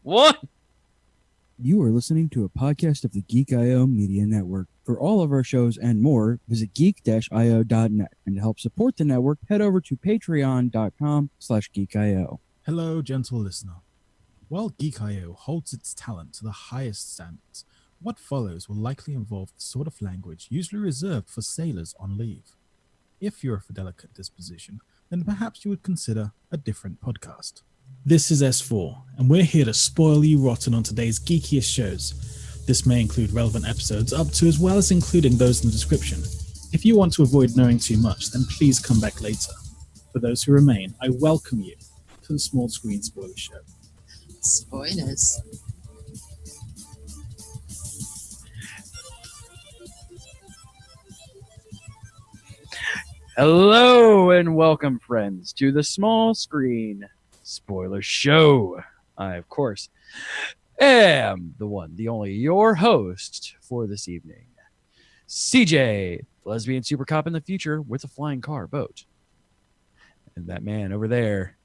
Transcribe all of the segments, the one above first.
What? You are listening to a podcast of the Geek.io Media Network. For all of our shows and more, visit geek-io.net. And to help support the network, head over to patreon.com/geekio. Hello, gentle listener. While Geek.io holds its talent to the highest standards, what follows will likely involve the sort of language usually reserved for sailors on leave. If you're of a delicate disposition, then perhaps you would consider a different podcast. This is S4, and we're here to spoil you rotten on today's geekiest shows. This may include relevant episodes up to as well as including those in the description. If you want to avoid knowing too much, then please come back later. For those who remain, I welcome you to the Small Screen Spoiler Show. Spoilers. Hello and welcome, friends, to the Small Screen Spoiler Show. I, of course, am the one, the only, your host for this evening, CJ, lesbian super cop in the future with a flying car boat. And that man over there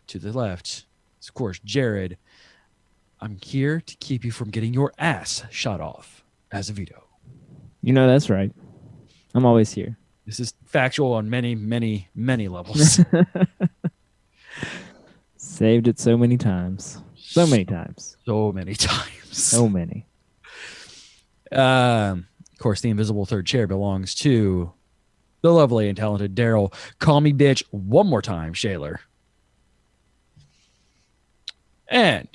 to the left is, of course, Jared. I'm here to keep you from getting your ass shot off as a veto. You know that's right. I'm always here. This is factual on many, many, many levels. Saved it so many times. So many times. So many times. So many. Of course, the invisible third chair belongs to the lovely and talented Daryl. Call me bitch one more time, Shaler. And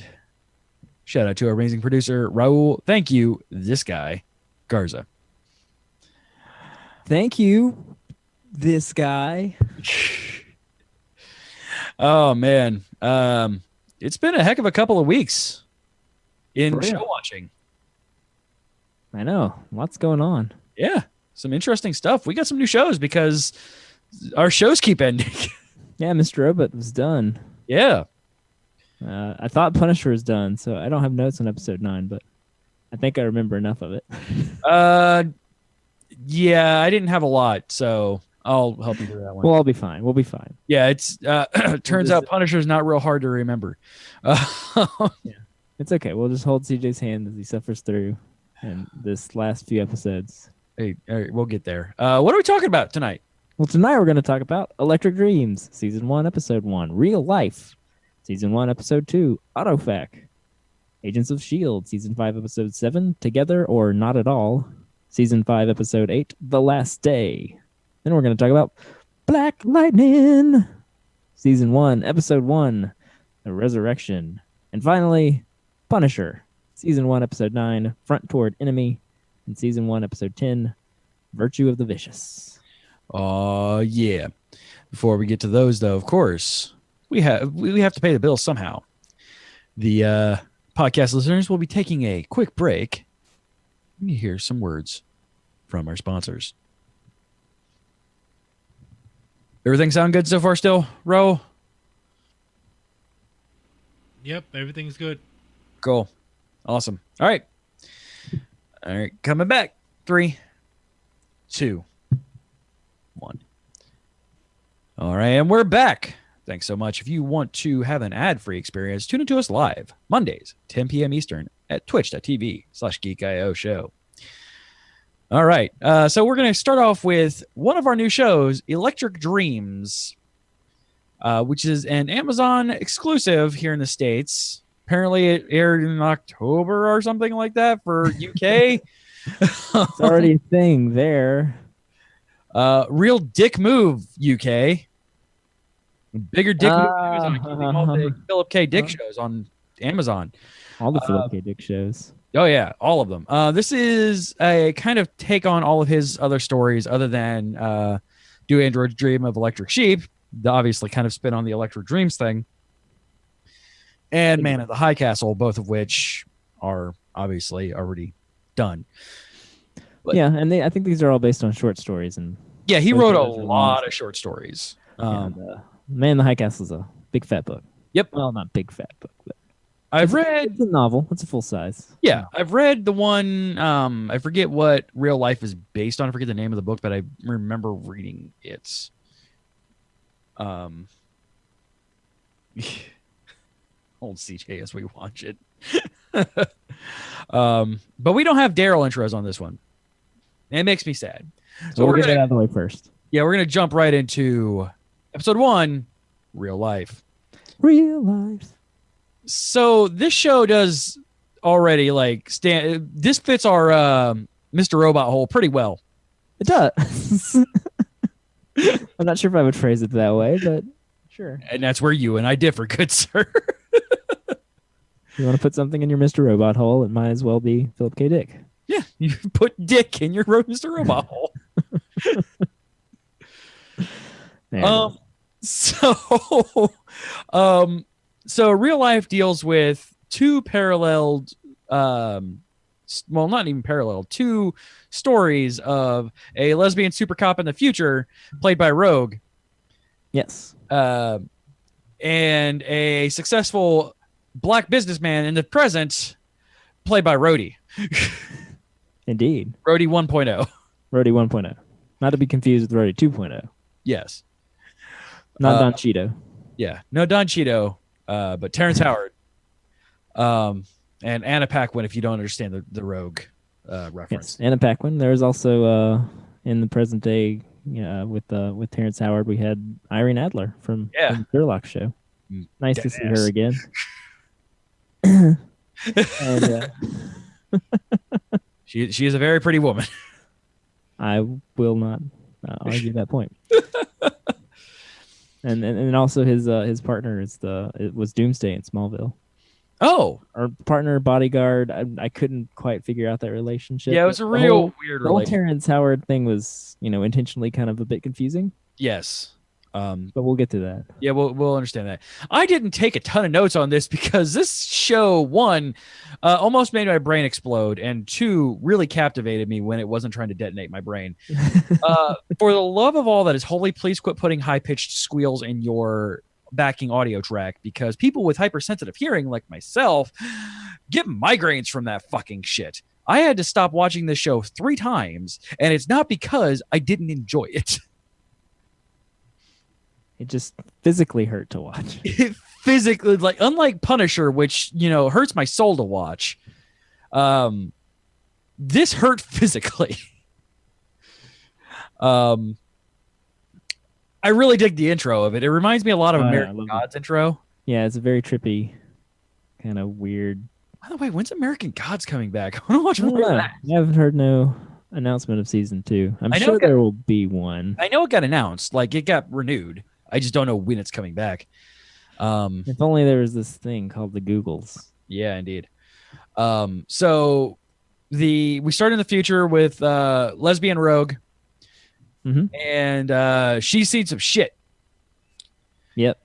shout out to our amazing producer, Raul. Thank you, this guy, Garza. Thank you, this guy. Oh, man. It's been a heck of a couple of weeks in show watching. I know. Lots going on. Yeah. Some interesting stuff. We got some new shows because our shows keep ending. Yeah, Mr. Robot was done. Yeah. I thought Punisher was done, so I don't have notes on episode 9, but I think I remember enough of it. Yeah, I didn't have a lot, so I'll help you through that one. Well, I'll be fine. We'll be fine. Yeah, it's turns out Punisher's not real hard to remember. Yeah, it's okay. We'll just hold CJ's hand as he suffers through and this last few episodes. Hey, all right, we'll get there. What are we talking about tonight? Well, tonight we're going to talk about Electric Dreams, Season 1, Episode 1, Real Life, Season 1, Episode 2, Autofac, Agents of S.H.I.E.L.D., Season 5, Episode 7, Together or Not at All, Season 5, Episode 8, The Last Day. Then we're going to talk about Black Lightning, Season 1, Episode 1, The Resurrection. And finally, Punisher, Season 1, Episode 9, Front Toward Enemy, and Season 1, Episode 10, Virtue of the Vicious. Yeah. Before we get to those, though, of course, we have to pay the bills somehow. The podcast listeners will be taking a quick break. Let me hear some words from our sponsors. Everything sound good so far still, Ro? Yep, everything's good. Cool. Awesome. All right. Coming back. 3, 2, 1. All right, and we're back. Thanks so much. If you want to have an ad-free experience, tune into us live Mondays, 10 p.m. Eastern at twitch.tv/Geekio show. All right. So we're going to start off with one of our new shows, Electric Dreams, which is an Amazon exclusive here in the States. Apparently it aired in October or something like that for UK. It's already a thing there. Real dick move, UK. Bigger dick move on all the Philip K. Dick shows on Amazon. All the Philip K. Dick shows. Oh, yeah, all of them. This is a kind of take on all of his other stories other than Do Androids Dream of Electric Sheep, the obviously kind of spin on the Electric Dreams thing, and Man of the High Castle, both of which are obviously already done. But, yeah, and I think these are all based on short stories. And yeah, he wrote a lot of short stories. Man in the High Castle is a big fat book. Yep. Well, not big fat book, but I've read... It's a novel. It's a full size. Yeah, I've read the one... I forget what Real Life is based on. I forget the name of the book, but I remember reading it. old CJ as we watch it. But we don't have Daryl intros on this one. It makes me sad. So we'll get that out of the way first. Yeah, we're gonna jump right into episode 1, Real Life. Real life. So this show does already this fits our Mr. Robot hole pretty well. It does. I'm not sure if I would phrase it that way, but sure. And that's where you and I differ, good sir. You want to put something in your Mr. Robot hole, it might as well be Philip K. Dick. Yeah, you put Dick in your Mr. Robot hole. So Real Life deals with two paralleled, not even parallel, two stories of a lesbian super cop in the future, played by Rogue. Yes. And a successful black businessman in the present, played by Rhodey. Indeed. Rhodey 1.0. Rhodey 1.0. Not to be confused with Rhodey 2.0. Yes. Not Don Cheeto. Yeah. No Don Cheeto, but Terrence Howard. And Anna Paquin, if you don't understand the Rogue reference. Yes, Anna Paquin. There's also in the present day, with Terrence Howard, we had Irene Adler from the Sherlock show. Nice to see her again. And, she is a very pretty woman. I will not argue that point. and also his partner it was Doomsday in Smallville. Oh, our partner bodyguard. I couldn't quite figure out that relationship. Yeah, it was a real weird relationship. The whole Terrence Howard thing was, intentionally kind of a bit confusing. Yes. But we'll get to that. Yeah, we'll understand that. I didn't take a ton of notes on this because this show, one, almost made my brain explode, and two, really captivated me when it wasn't trying to detonate my brain. For the love of all that is holy, please quit putting high-pitched squeals in your backing audio track, because people with hypersensitive hearing like myself get migraines from that fucking shit. I had to stop watching this show 3 times, and it's not because I didn't enjoy it. It just physically hurt to watch. It physically, unlike Punisher, which, hurts my soul to watch, this hurt physically. I really dig the intro of it. It reminds me a lot of American Gods intro. Yeah, it's a very trippy, kind of weird. By the way, when's American Gods coming back? I want to watch more of that. I haven't heard no announcement of season 2. I'm sure there will be one. I know it got announced. It got renewed. I just don't know when it's coming back. If only there was this thing called the Googles. Yeah, indeed. So we start in the future with lesbian Rogue. Mm-hmm. And she's seen some shit. Yep.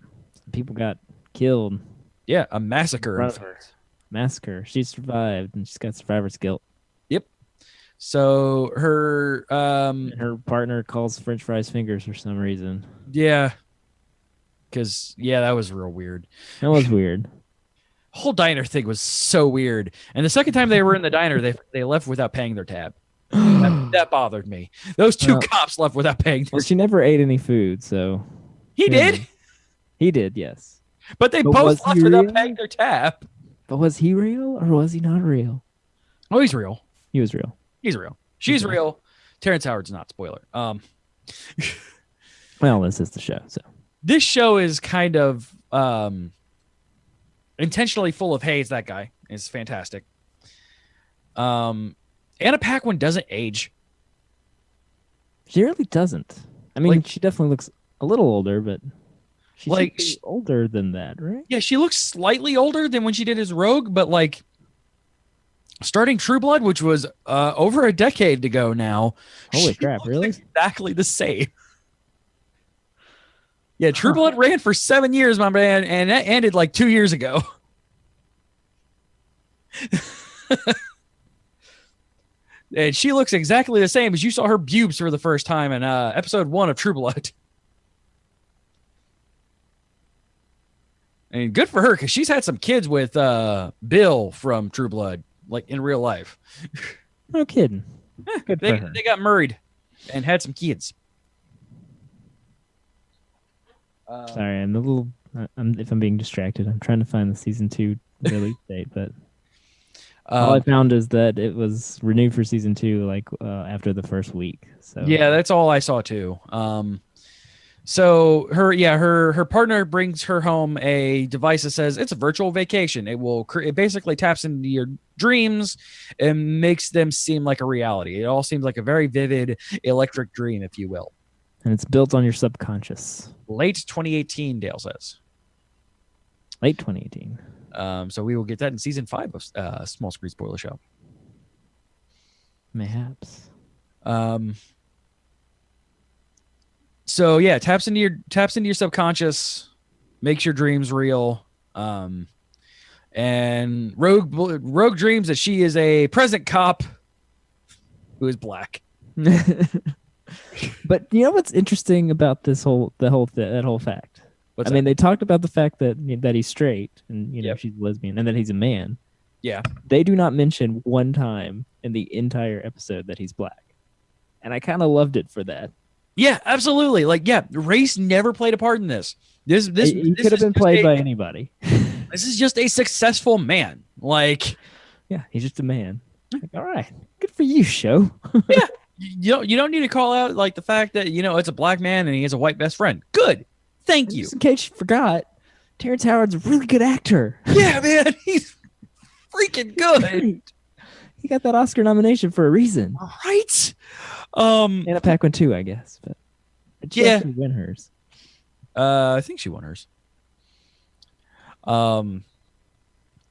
People got killed. Yeah, a massacre. Massacre. She survived, and she's got survivor's guilt. Yep. So her partner calls French fries fingers for some reason. Yeah. Because, that was real weird. That was weird. Whole diner thing was so weird. And the second time they were in the diner, they left without paying their tab. That bothered me. Those two cops left without paying. Well, she never ate any food, so he did. He did, yes. But they both left without paying their tab. But was he real or was he not real? Oh, he's real. He was real. He's real. She's real. Terrence Howard's not. Spoiler. Well, this is the show, so this show is kind of intentionally full of haze. That guy is fantastic. Anna Paquin doesn't age. She really doesn't. I mean, she definitely looks a little older, but she's older than that, right? Yeah, she looks slightly older than when she did as Rogue, but starting True Blood, which was over a decade ago now. Holy crap, really? Exactly the same. Yeah, True Blood ran for 7 years, my man, and that ended 2 years ago. And she looks exactly the same as you saw her pubes for the first time in episode 1 of True Blood. And good for her, because she's had some kids with Bill from True Blood, in real life. No kidding. Good for her. They got married and had some kids. Sorry, I'm a little if I'm being distracted, I'm trying to find the season 2 release date, but all I found is that it was renewed for season 2 like after the first week. So yeah, that's all I saw too. So her partner brings her home a device that says it's a virtual vacation. It basically taps into your dreams and makes them seem like a reality. It all seems like a very vivid electric dream, if you will. And it's built on your subconscious. Late 2018, Dale says. Late 2018. So we will get that in season 5 of Small Screen Spoiler Show. Mayhaps. So yeah, taps into your subconscious, makes your dreams real. And Rogue dreams that she is a present cop who is black. But you know what's interesting about that whole fact? What's I mean, they talked about the fact that he's straight and Yep. she's lesbian and that he's a man. Yeah. They do not mention one time in the entire episode that he's black. And I kind of loved it for that. Yeah, absolutely. Like, yeah, race never played a part in this. He could have been played by anybody. This is just a successful man. Like, yeah, he's just a man. Like, all right, good for you, show. yeah, you don't need to call out like the fact that it's a black man and he has a white best friend. Good, thank you. Just in case you forgot, Terrence Howard's a really good actor. Yeah, man, he's freaking good. He got that Oscar nomination for a reason. Right? Anna Paquin too, I guess. But did she actually win hers? I think she won hers.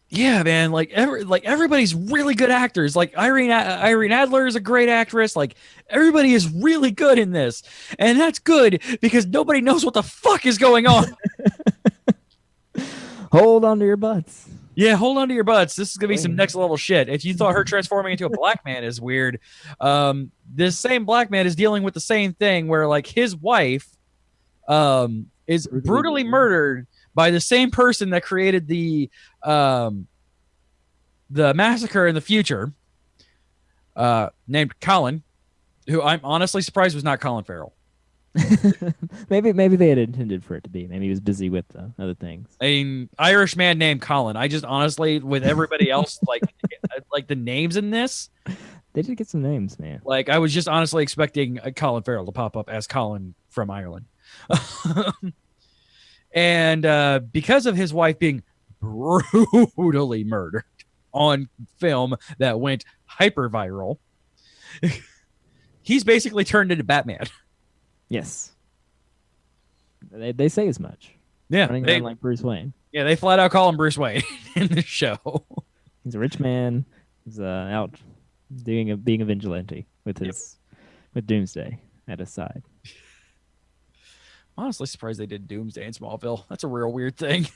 Yeah, man. Like everybody's really good actors. Like Irene Adler is a great actress. Like everybody is really good in this, and that's good because nobody knows what the fuck is going on. Hold on to your butts. Yeah, hold on to your butts. This is gonna be some next level shit. If you thought her transforming into a black man is weird, this same black man is dealing with the same thing where like his wife is brutally murdered by the same person that created the massacre in the future, named Colin, who I'm honestly surprised was not Colin Farrell. maybe they had intended for it to be. Maybe he was busy with other things. An Irish man named Colin. I just honestly, with everybody else, like the names in this, they did get some names, man. Like I was just honestly expecting Colin Farrell to pop up as Colin from Ireland. And because of his wife being brutally murdered on film that went hyper viral, he's basically turned into Batman. Yes. They say as much. Yeah. Running around like Bruce Wayne. Yeah, they flat out call him Bruce Wayne in this show. He's a rich man. He's out being a vigilante with Doomsday at his side. Honestly surprised they did Doomsday in Smallville. That's a real weird thing.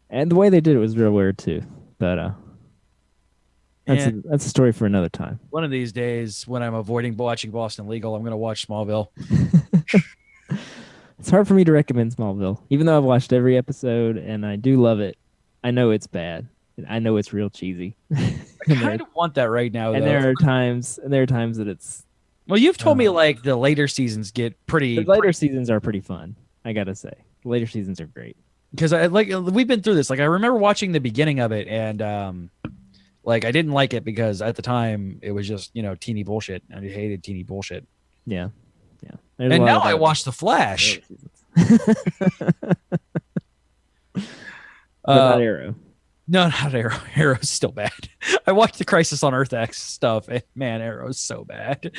And the way they did it was real weird too. But that's a story for another time. One of these days, when I'm avoiding watching Boston Legal, I'm going to watch Smallville. It's hard for me to recommend Smallville, even though I've watched every episode and I do love it. I know it's bad. I know it's real cheesy. I kind of want that right now. And though. there are times that it's. Well, you've told me like the later seasons get pretty. The later seasons are pretty fun. I gotta say, the later seasons are great. Because we've been through this. Like I remember watching the beginning of it, and like I didn't like it because at the time it was just teeny bullshit. I hated teeny bullshit. Yeah. And now I watch The Flash. Not Arrow. No, not Arrow. Arrow's still bad. I watched the Crisis on Earth X stuff, and man, Arrow's so bad.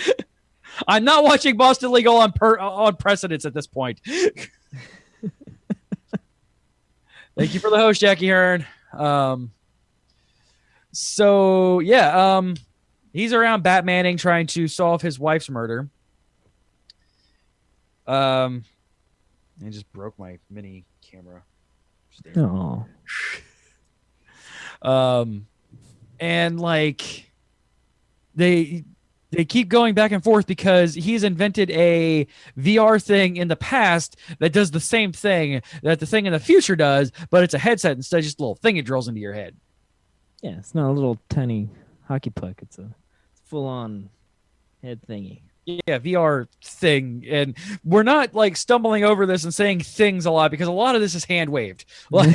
I'm not watching Boston Legal on precedence at this point. Thank you for the host, Jackie Hearn. So yeah, he's around Batmaning, trying to solve his wife's murder. I just broke my mini camera. Oh. And like they keep going back and forth because he's invented a VR thing in the past that does the same thing that the thing in the future does, but it's a headset instead of just a little thing it drills into your head. Yeah, it's not a little tiny hockey puck. It's a full-on head thingy. Yeah, VR thing. And we're not like stumbling over this and saying things a lot because a lot of this is hand waved. Like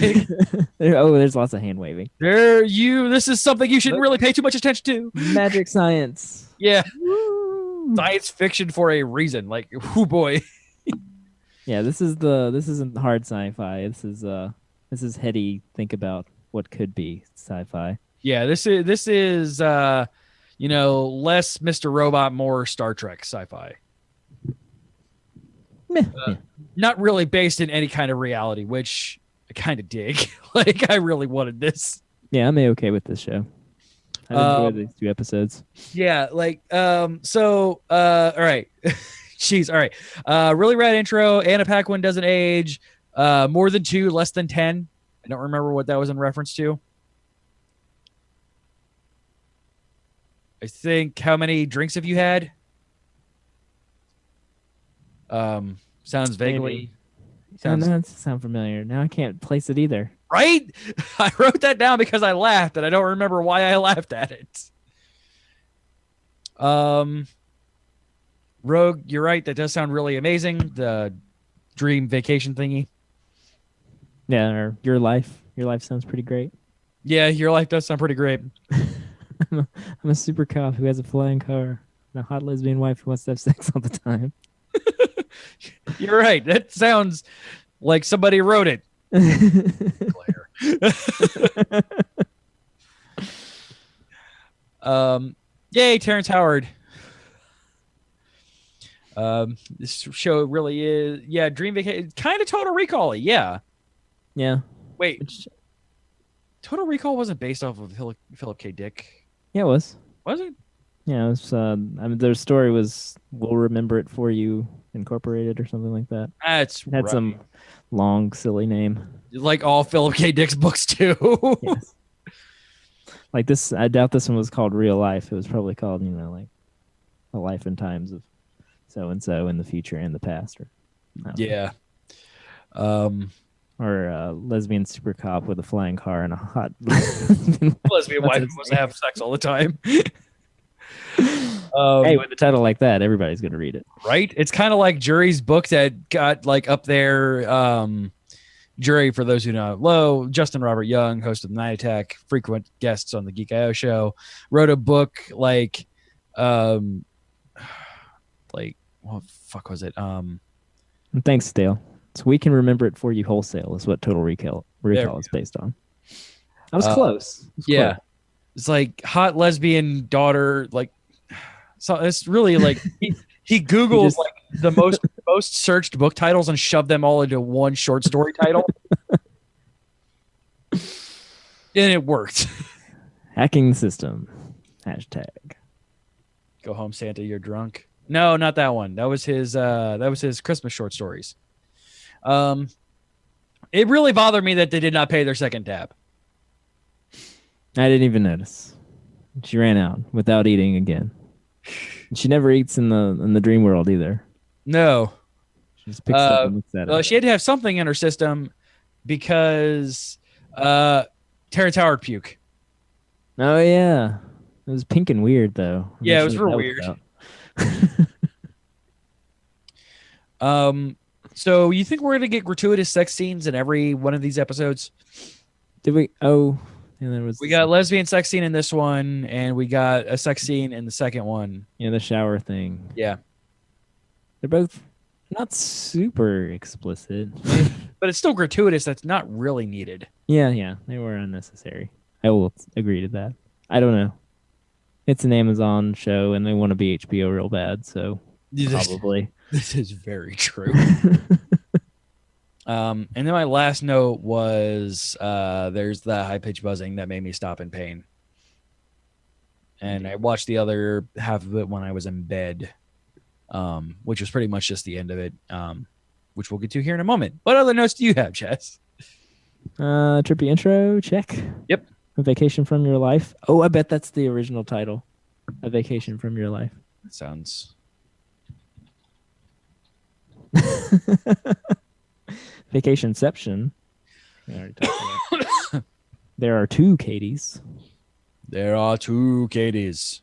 There's lots of hand waving. this is something you shouldn't really pay too much attention to. Magic science. Yeah. Woo! Science fiction for a reason. Like, oh boy. Yeah, this isn't hard sci-fi. This is heady. Think about what could be sci-fi. Yeah, this is less Mr. Robot, more Star Trek sci-fi. Yeah. Not really based in any kind of reality, which I kind of dig. Like, I really wanted this. Yeah, I'm okay with this show. I've enjoyed these 2 episodes. Yeah, like, all right. Jeez, all right. Really rad intro. Anna Paquin doesn't age. More than 2, less than 10. I don't remember what that was in reference to. I think, how many drinks have you had? Sounds vaguely. Sounds that sound familiar. Now I can't place it either. Right? I wrote that down because I laughed, and I don't remember why I laughed at it. Rogue, you're right. That does sound really amazing. The dream vacation thingy. Yeah, or Your Life. Your Life sounds pretty great. Yeah, your life does sound pretty great. I'm a super cop who has a flying car and a hot lesbian wife who wants to have sex all the time. You're right. That sounds like somebody wrote it. Yay, Terrence Howard. This show really is, Dream Vacation, kind of Total Recall-y, yeah. Yeah. Wait, Total Recall wasn't based off of Philip K. Dick, Yeah, it was. was it? Yeah, it was. Their story was "We'll Remember It For You" Incorporated or something like that. That's It had right. some long, silly name. Like all Philip K. Dick's books too. Yes. Like this, I doubt this one was called Real Life. It was probably called, like The Life and Times of So and So in the future and the past, or I don't know. Yeah. Or lesbian super cop with a flying car and a hot Lesbian What's wife his wants to name? have sex all the time. Hey, with a title like that, everybody's gonna read it. Right? It's kind of like Jury's book that got like up there. Jury, for those who know low, Justin Robert Young, host of the Night Attack, frequent guests on the Geekioshow, wrote a book like what fuck was it? And thanks, Dale. So We Can Remember It For You Wholesale is what Total Recall is based on. I was close. It was Yeah. close. It's like hot lesbian daughter, like, so it's really like he Googled just- like the most searched book titles and shoved them all into one short story title. And it worked. Hacking the system. Hashtag. Go home, Santa, you're drunk. No, not that one. That was his Christmas short stories. It really bothered me that they did not pay their second tab. I didn't even notice. She ran out without eating again. She never eats in the dream world either. No. She just picks up and looks at it. She had to have something in her system because Terrence Howard puke. Oh yeah. It was pink and weird though. I'm Yeah, not it was sure what real that weird. about. So you think we're gonna get gratuitous sex scenes in every one of these episodes? Did we? Oh, and there was. We got a lesbian sex scene in this one, and we got a sex scene in the second one. the shower thing. Yeah, They're both not super explicit. but it's still gratuitous. That's not really needed. Yeah, they were unnecessary. I will agree to that. I don't know. It's an Amazon show, and they want to be HBO real bad, so probably. This is very true. And then my last note was there's the high pitch buzzing that made me stop in pain. And I watched the other half of it when I was in bed, which was pretty much just the end of it, which we'll get to here in a moment. What other notes do you have, Chess? Trippy intro, check. Yep. A Vacation from Your Life. Oh, I bet that's the original title. A Vacation from Your Life. That sounds... Vacationception. We already talked about. There are 2 Katies. There are 2 Katies.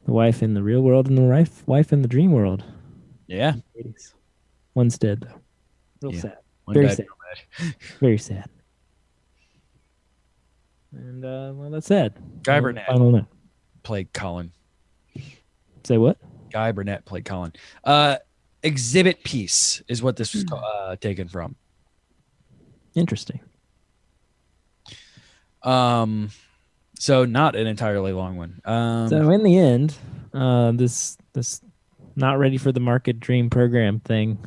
The wife in the real world and the wife in the dream world. Yeah. 80s. One's dead though. Real Yeah. sad. One Very bad, sad. real bad. Very sad. And well, that's sad. Guy And Burnett final note. played Colin. Say what? Guy Burnett played Colin. Exhibit piece is what this was taken from. Interesting. So not an entirely long one. So in the end, this not ready for the market dream program thing,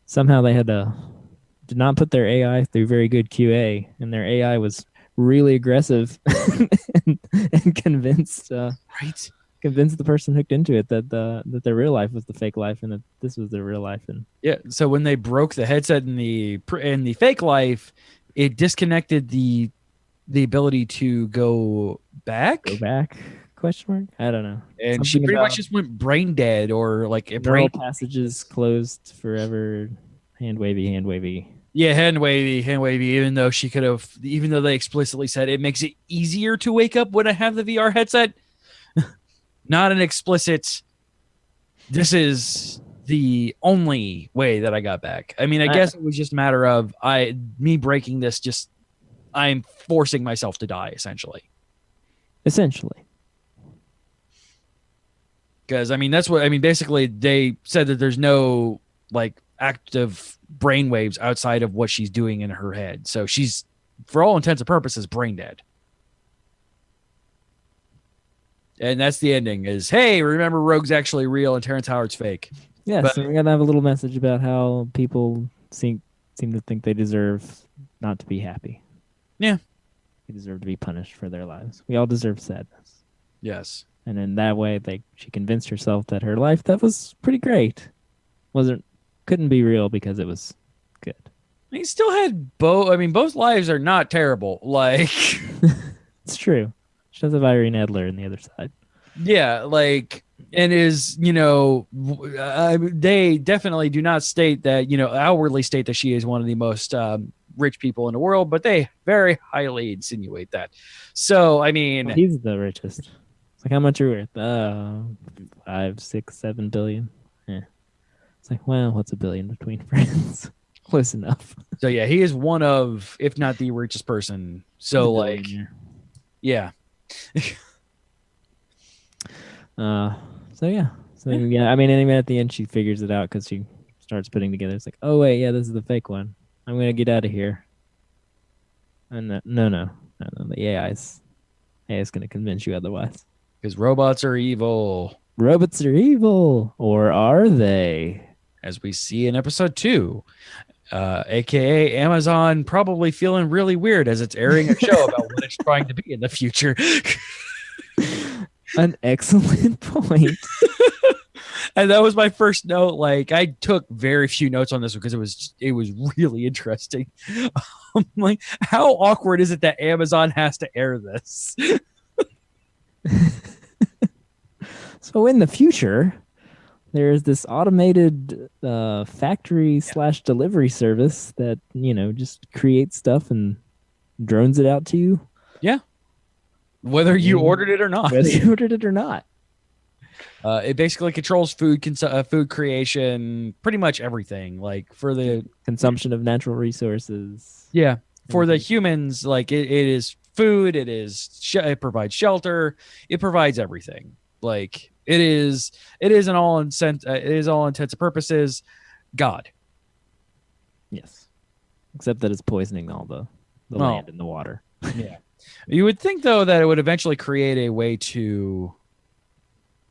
somehow they did not put their AI through very good QA, and their AI was really aggressive and convinced the person hooked into it that their real life was the fake life and that this was their real life. And yeah, so when they broke the headset in the fake life, it disconnected the ability to go back. Question mark? I don't know. And Something she pretty about much just went brain dead, or like a neural brain passages closed forever. Hand wavy. Yeah, hand wavy. Even though they explicitly said it makes it easier to wake up when I have the VR headset. Not an explicit. This is the only way that I got back. I mean, I guess it was just a matter of me breaking this. Just I'm forcing myself to die, essentially. Because basically they said that there's no like active brain waves outside of what she's doing in her head. So she's, for all intents and purposes, brain dead. And that's the ending is, hey, remember Rogue's actually real and Terrence Howard's fake. Yeah, so we're going to have a little message about how people seem to think they deserve not to be happy. Yeah. They deserve to be punished for their lives. We all deserve sadness. Yes. And in that way, she convinced herself that her life that was pretty great couldn't be real because it was good. He still had both. I mean, both lives are not terrible. Like, it's true. She does have Irene Adler on the other side. Yeah, like, and they definitely do not state that, outwardly state that she is one of the most rich people in the world, but they very highly insinuate that. So, I mean, he's the richest. It's like, how much are you worth? 5, 6, 7 billion. Yeah. It's like, well, what's a billion between friends? Close enough. So yeah, he is one of, if not the richest person. So like, yeah. So yeah. I mean, anyway, at the end, she figures it out because she starts putting together. It's like, oh wait, yeah, this is the fake one. I'm gonna get out of here. And no. The AI is gonna convince you otherwise. Because robots are evil. Robots are evil, or are they? As we see in episode 2, aka Amazon probably feeling really weird as it's airing a show about what it's trying to be in the future. An excellent point. And that was my first note. Like, I took very few notes on this because it was really interesting. I'm like, how awkward is it that Amazon has to air this? So in the future, there's this automated factory / delivery service that, just creates stuff and drones it out to you. Yeah. Whether you ordered it or not. It basically controls food creation, pretty much everything, like for the consumption of natural resources. Yeah. For the humans, like it is food. It provides shelter. It provides everything. Like it is all intents and purposes God. Yes. Except that it's poisoning all the land and the water. Yeah. You would think though that it would eventually create a way to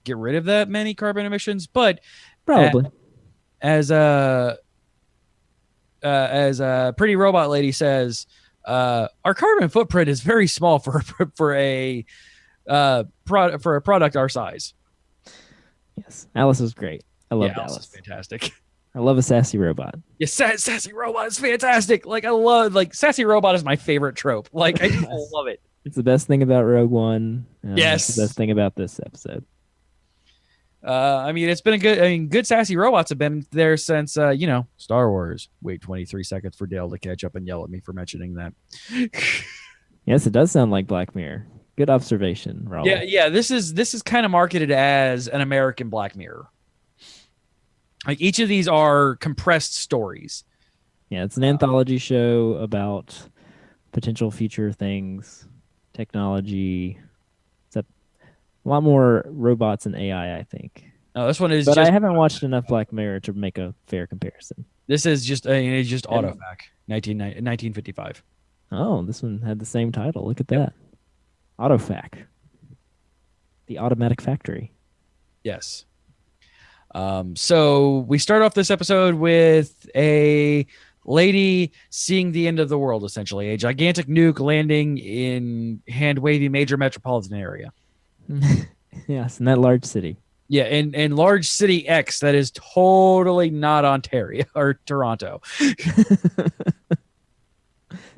get rid of that many carbon emissions, but probably as a pretty robot lady says, our carbon footprint is very small for a product our size. Yes, Alice is great. I love Alice. Alice is fantastic. I love a sassy robot. Yeah, sassy robot is fantastic. Like I love, sassy robot is my favorite trope. Like I love it. It's the best thing about Rogue One. Yes, it's the best thing about this episode. It's been good sassy robots have been there since Star Wars. Wait 23 seconds for Dale to catch up and yell at me for mentioning that. Yes, it does sound like Black Mirror. Good observation, Raul. Yeah. This is kind of marketed as an American Black Mirror. Like each of these are compressed stories. Yeah, it's an anthology show about potential future things, technology. It's a lot more robots and AI, I think. No, this one is. But just, I haven't watched enough Black Mirror to make a fair comparison. This is just Autofac, 1955. Oh, this one had the same title. Look at that. Autofac. The Automatic Factory. Yes. So we start off this episode with a lady seeing the end of the world, essentially. A gigantic nuke landing in hand-wavy major metropolitan area. Yes, in that large city. Yeah, in large city X that is totally not Ontario or Toronto.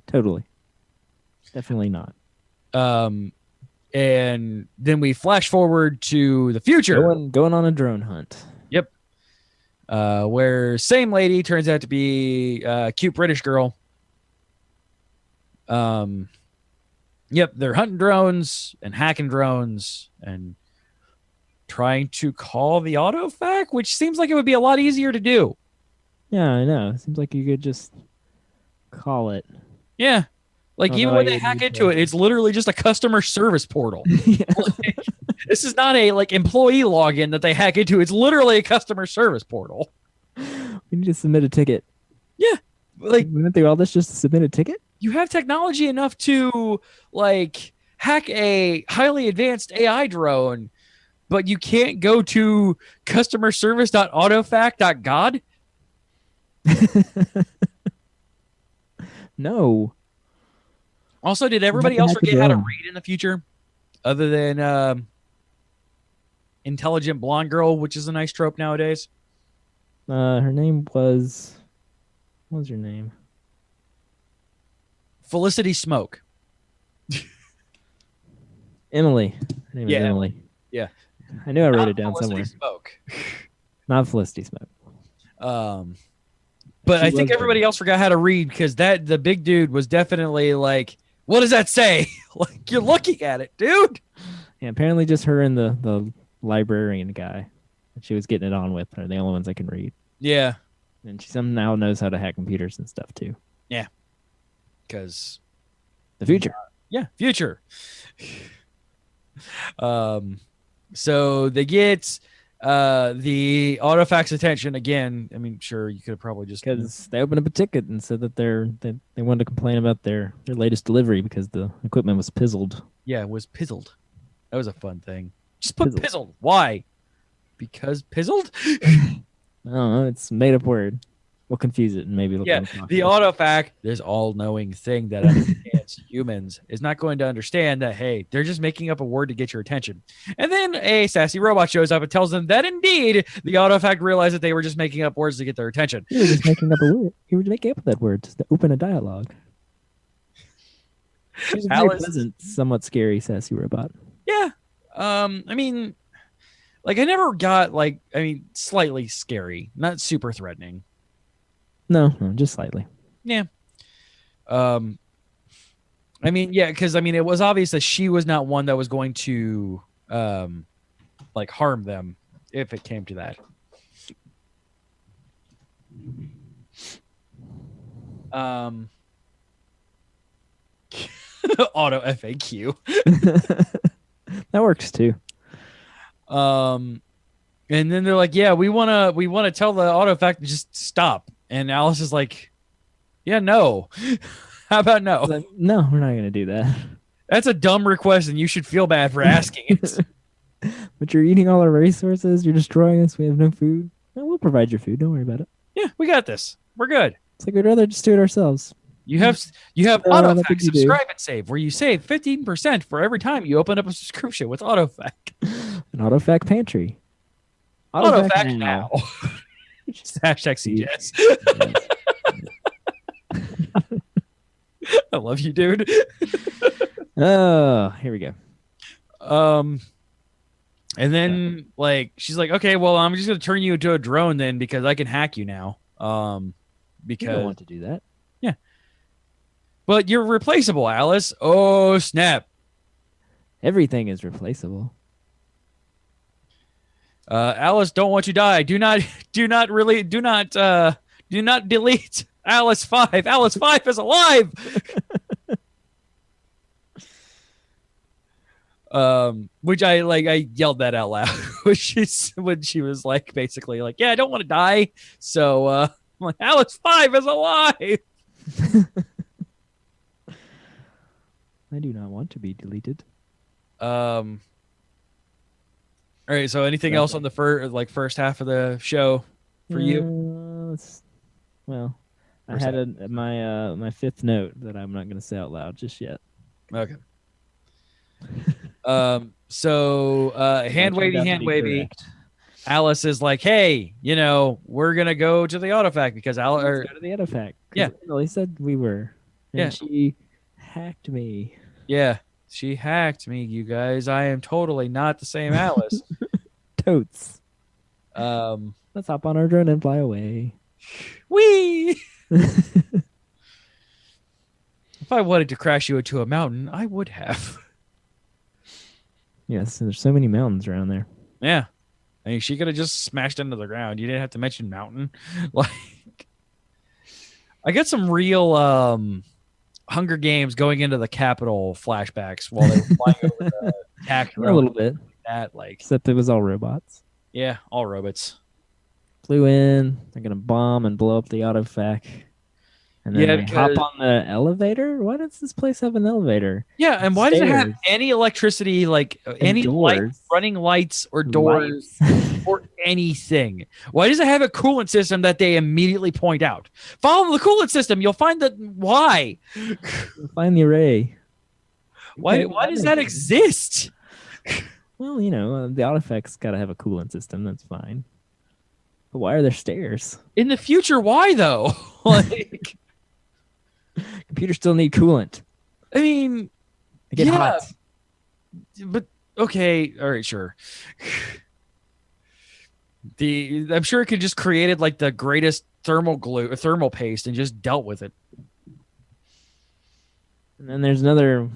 Totally. Definitely not. And then we flash forward to the future. Going on a drone hunt. Yep. Where same lady turns out to be a cute British girl. Yep, they're hunting drones and hacking drones and trying to call the Autofac, which seems like it would be a lot easier to do. Yeah, I know. It seems like you could just call it. Yeah. Like, even when they hack into it, it's literally just a customer service portal. Like, this is not a employee login that they hack into. It's literally a customer service portal. We need to submit a ticket. Yeah. Like, we went through all this just to submit a ticket? You have technology enough to hack a highly advanced AI drone, but you can't go to customerservice.autofac.god? No. Also, did everybody else forget how to read in the future? Other than intelligent blonde girl, which is a nice trope nowadays? Her name was... What was her name? Felicity Smoke. Emily. Her name is Emily. Yeah. I knew I wrote it down Felicity somewhere. Smoke. Not Felicity Smoke. But I think everybody else forgot how to read because the big dude was definitely like, what does that say? Like, you're looking at it, dude. Yeah, apparently just her and the librarian guy that she was getting it on with are the only ones I can read. Yeah. And she somehow knows how to hack computers and stuff too. Yeah. Because the future. Yeah, future. So they get the Autofac's attention again. I mean, sure, you could have probably just because they opened up a ticket and said that they wanted to complain about their latest delivery because the equipment was pizzled. Yeah, it was pizzled. That was a fun thing. Just put pizzled. Why? Because pizzled? I don't know. It's a made up word. We'll confuse it and maybe look. Yeah, the Autofac, this all-knowing thing that understands humans, is not going to understand that, hey, they're just making up a word to get your attention. And then a sassy robot shows up and tells them that indeed the Autofac realized that they were just making up words to get their attention. You were just making up a word. You were making up that word to open a dialogue. She's a very pleasant, somewhat scary, sassy robot. Yeah. I mean, I never got, slightly scary, not super threatening. No, just slightly. Yeah. I mean, yeah, because it was obvious that she was not one that was going to harm them if it came to that. Auto FAQ. That works too. And then they're like, yeah, we wanna tell the Autofac to just stop. And Alice is like, yeah, no. How about no? Like, no, we're not going to do that. That's a dumb request, and you should feel bad for asking it. But you're eating all our resources. You're destroying us. We have no food. Well, we'll provide your food. Don't worry about it. Yeah, we got this. We're good. It's like we'd rather just do it ourselves. You have Autofac subscribe and save, where you save 15% for every time you open up a subscription with Autofac. An Autofac pantry. Autofac now. Hashtag CJS. I love you, dude. Oh, here we go. And then she's like, okay, well, I'm just gonna turn you into a drone then because I can hack you now. Because you don't want to do that. Yeah. But you're replaceable, Alice. Oh snap. Everything is replaceable. Alice, don't want you die. Do not delete Alice 5. Alice 5 is alive. Which I yelled that out loud, which is when she was like, basically like, yeah, I don't want to die. So, I'm like, Alice 5 is alive. I do not want to be deleted. All right. So anything else on the first half of the show for you? Well, First I had my fifth note that I'm not going to say out loud just yet. Okay. So hand wavy. Alice is like, hey, we're gonna go to the Autofac because Let's go to the Autofac. Yeah. Well, he said we were. And Yeah. she hacked me. Yeah, she hacked me, you guys. I am totally not the same Alice. Totes. Um, Let's hop on our drone and fly away. wee. If I wanted to crash you into a mountain, I would have. Yes, there's so many mountains around there. Yeah. I mean, she could have just smashed into the ground. You didn't have to mention mountain. Like, I got some real Hunger Games going into the Capitol flashbacks while they were flying over the attack A little bit. that, like, Except it was all robots. yeah, all robots. Flew in. They're going to bomb and blow up the Autofac. And then Yeah, they hop because- on the elevator? Why does this place have an elevator? Yeah, and why does it have Stairs. any electricity, like any light, doors. running lights or doors Lights. or anything? Why does it have a coolant system that they immediately point out? Follow the coolant system. You'll find that. Why? Find the array. Why? Okay, Why that does makes that sense. exist? Well, the Autofac's got to have a coolant system. That's fine. But why are there stairs? In the future, why though? Like, Computers still need coolant. I mean, They get Yeah. hot. but okay, all right, sure. I'm sure it could just created like the greatest thermal paste, and just dealt with it. And then there's another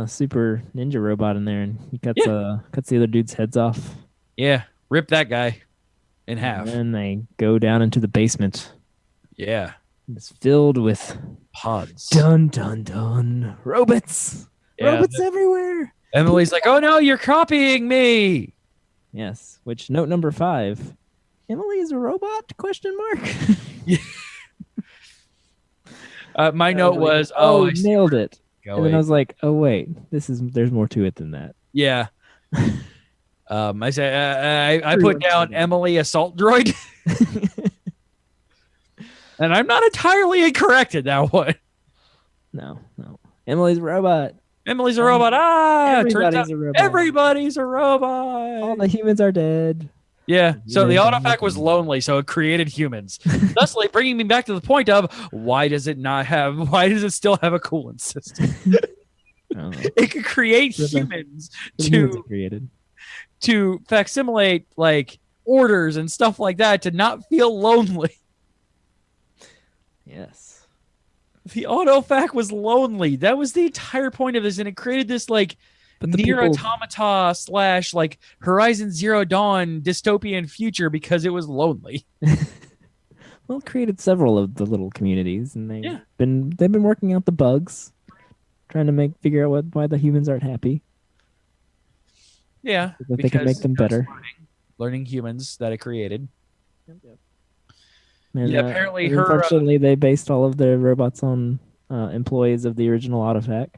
super ninja robot in there, and he cuts the other dude's heads off. Yeah, rip that guy in half. And then they go down into the basement. Yeah, It's filled with pods. dun dun dun robots. Yeah. Robots everywhere. Emily's like, "Oh no, you're copying me." Yes. Which note number 5? Emily is a robot? Question mark. My note was, oh, I see nailed it. where And then I you're was like, oh wait, there's more to it than that. yeah. I said, I put Everyone's down doing it. Emily assault droid, and I'm not entirely incorrect in that one. No. Emily's a robot. Emily's a robot. Turns out Everybody's a robot. everybody's a robot. All the humans are dead. Yeah. So the Humans are Autofac was nothing. lonely, so it created humans. Thusly, bringing me back to the point of why does it still have a coolant system? I don't know. It could create The- humans The humans to are created. facsimilate like orders and stuff like that to not feel lonely. Yes. The Autofac was lonely. That was the entire point of this, and it created this like But the near people- automata / like Horizon Zero Dawn dystopian future because it was lonely. Well, it created several of the little communities, and Yeah. they've been working out the bugs, trying to figure out why the humans aren't happy. Yeah, That they can make them because better. learning humans that it created. And, Yeah, apparently and her, unfortunately, they based all of their robots on employees of the original Autofac.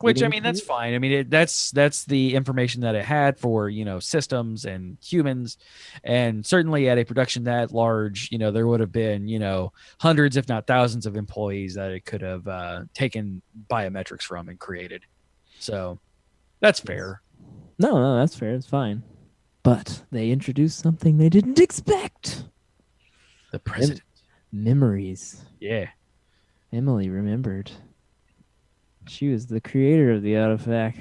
Which I including mean, that's you. fine. I mean, that's the information that it had for systems and humans, and certainly at a production that large, there would have been hundreds, if not thousands, of employees that it could have taken biometrics from and created. So that's fair. No, that's fair. It's fine. But they introduced something they didn't expect. The president. Memories. Yeah. Emily remembered. She was the creator of the Autofac.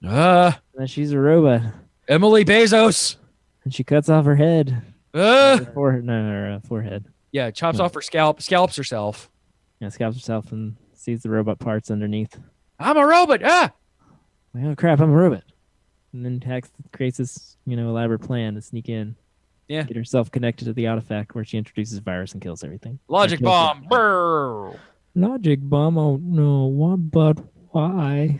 And she's a robot. Emily Bezos. And she cuts off her head. Uh, Her forehead. yeah, chops off her scalps herself. Yeah, scalps herself and sees the robot parts underneath. I'm a robot. Like, oh crap, I'm a robot. And then Hax creates this, elaborate plan to sneak in. Yeah. Get herself connected to the Autofac where she introduces virus and kills everything. Logic Or kills bomb. them. Brrr. Logic bomb. Oh no, what? But why?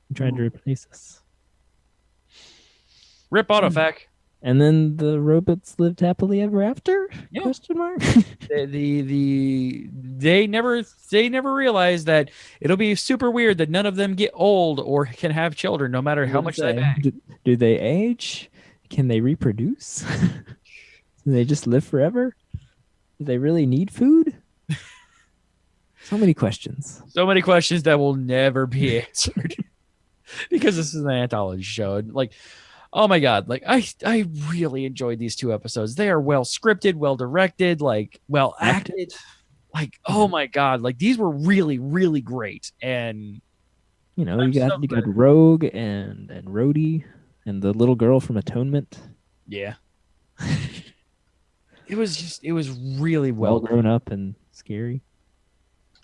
I'm trying to replace us. Rip Autofac. And then the robots lived happily ever after? Yeah. Question mark. They never realized that it'll be super weird that none of them get old or can have children, no matter how much they bang. Do they age? Can they reproduce? Do they just live forever? Do they really need food? So many questions. So many questions that will never be answered because this is an anthology show. And like, oh my God, like I really enjoyed these 2 episodes. They are well scripted, well directed, like well acted. Like, oh my God, like these were really, really great. And you got Rogue and Rhodey and the little girl from Atonement. Yeah. It was really well grown up and scary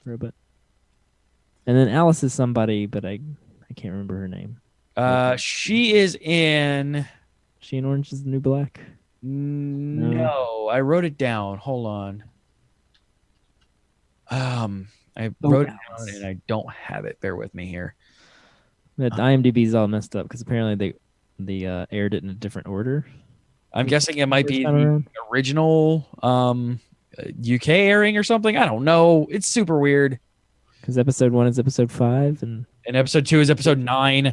robot. And then Alice is somebody, but I can't remember her name. She is in. She in Orange is the New Black? No, I wrote it down. Hold on. I wrote it down and I don't have it. Bear with me here. The IMDb's all messed up because apparently they aired it in a different order. I'm guessing it might be the original UK airing or something. I don't know. It's super weird. Because episode 1 is episode 5 and episode 2 is episode 9.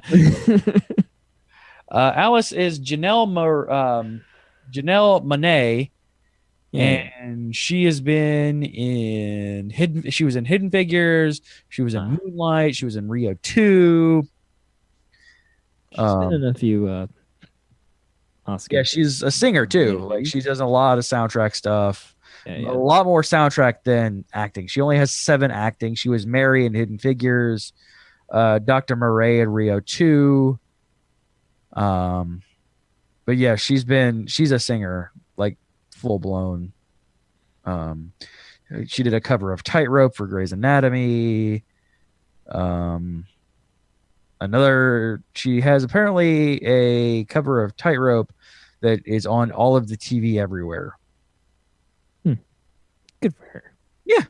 Alice is Janelle Monáe, and she has been in Hidden. She was in Hidden Figures. She was in Moonlight. She was in Rio 2. She's been in a few Oscars. Yeah, she's a singer too. Like she does a lot of soundtrack stuff. A lot more soundtrack than acting. She only has 7 acting. She was Mary in Hidden Figures, Dr. Murray in Rio 2. But yeah, she's a singer, like full blown. She did a cover of Tightrope for Grey's Anatomy. She has apparently a cover of Tightrope that is on all of the TV everywhere. Good for her. Yeah.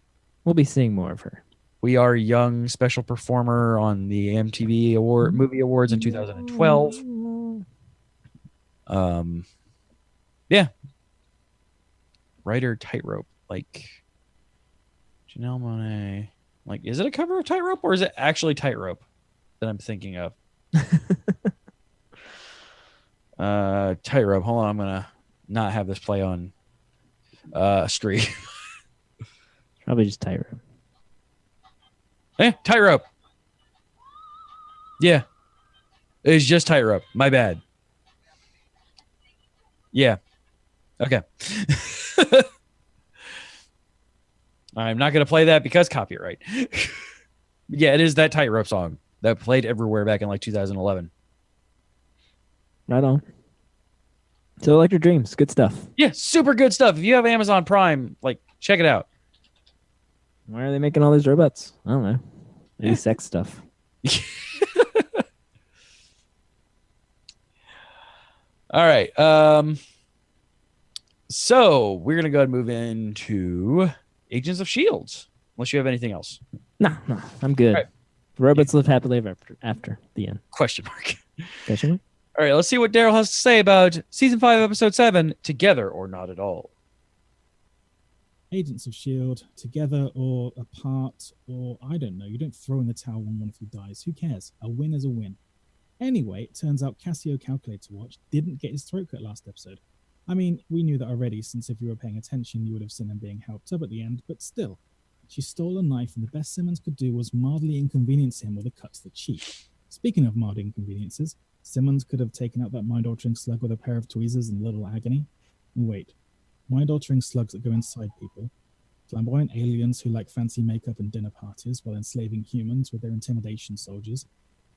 We'll be seeing more of her. We are young special performer on the MTV Movie Awards in 2012. Yeah. Writer Tightrope. Like Janelle Monáe. Like, is it a cover of Tightrope or is it actually Tightrope that I'm thinking of? Tightrope. Hold on, I'm gonna not have this play on stream. Probably just Tightrope. Tightrope. Yeah. It's just Tightrope. My bad. Yeah. Okay. I'm not going to play that because copyright. Yeah, it is that Tightrope song that played everywhere back in like 2011. Right on. So Electric Dreams, good stuff. Yeah, super good stuff. If you have Amazon Prime, like, check it out. Why are they making all these robots? I don't know. Maybe sex stuff. All right. So we're gonna go ahead and move into Agents of Shields. Unless you have anything else. No, I'm good. Right. Robots live happily ever after the end. Question mark. Question mark? All right, let's see what Daryl has to say about season 5, episode 7, Together or Not at All. Agents of S.H.I.E.L.D. together or apart, or I don't know. You don't throw in the towel when one of you dies. Who cares? A win is a win. Anyway, it turns out Cassio Calculator Watch didn't get his throat cut last episode. I mean, we knew that already, since if you were paying attention, you would have seen him being helped up at the end, but still. She stole a knife, and the best Simmons could do was mildly inconvenience him with a cut to the cheek. Speaking of mild inconveniences, Simmons could have taken out that mind-altering slug with a pair of tweezers in little agony. Wait. Mind-altering slugs that go inside people, flamboyant aliens who like fancy makeup and dinner parties while enslaving humans with their intimidation soldiers,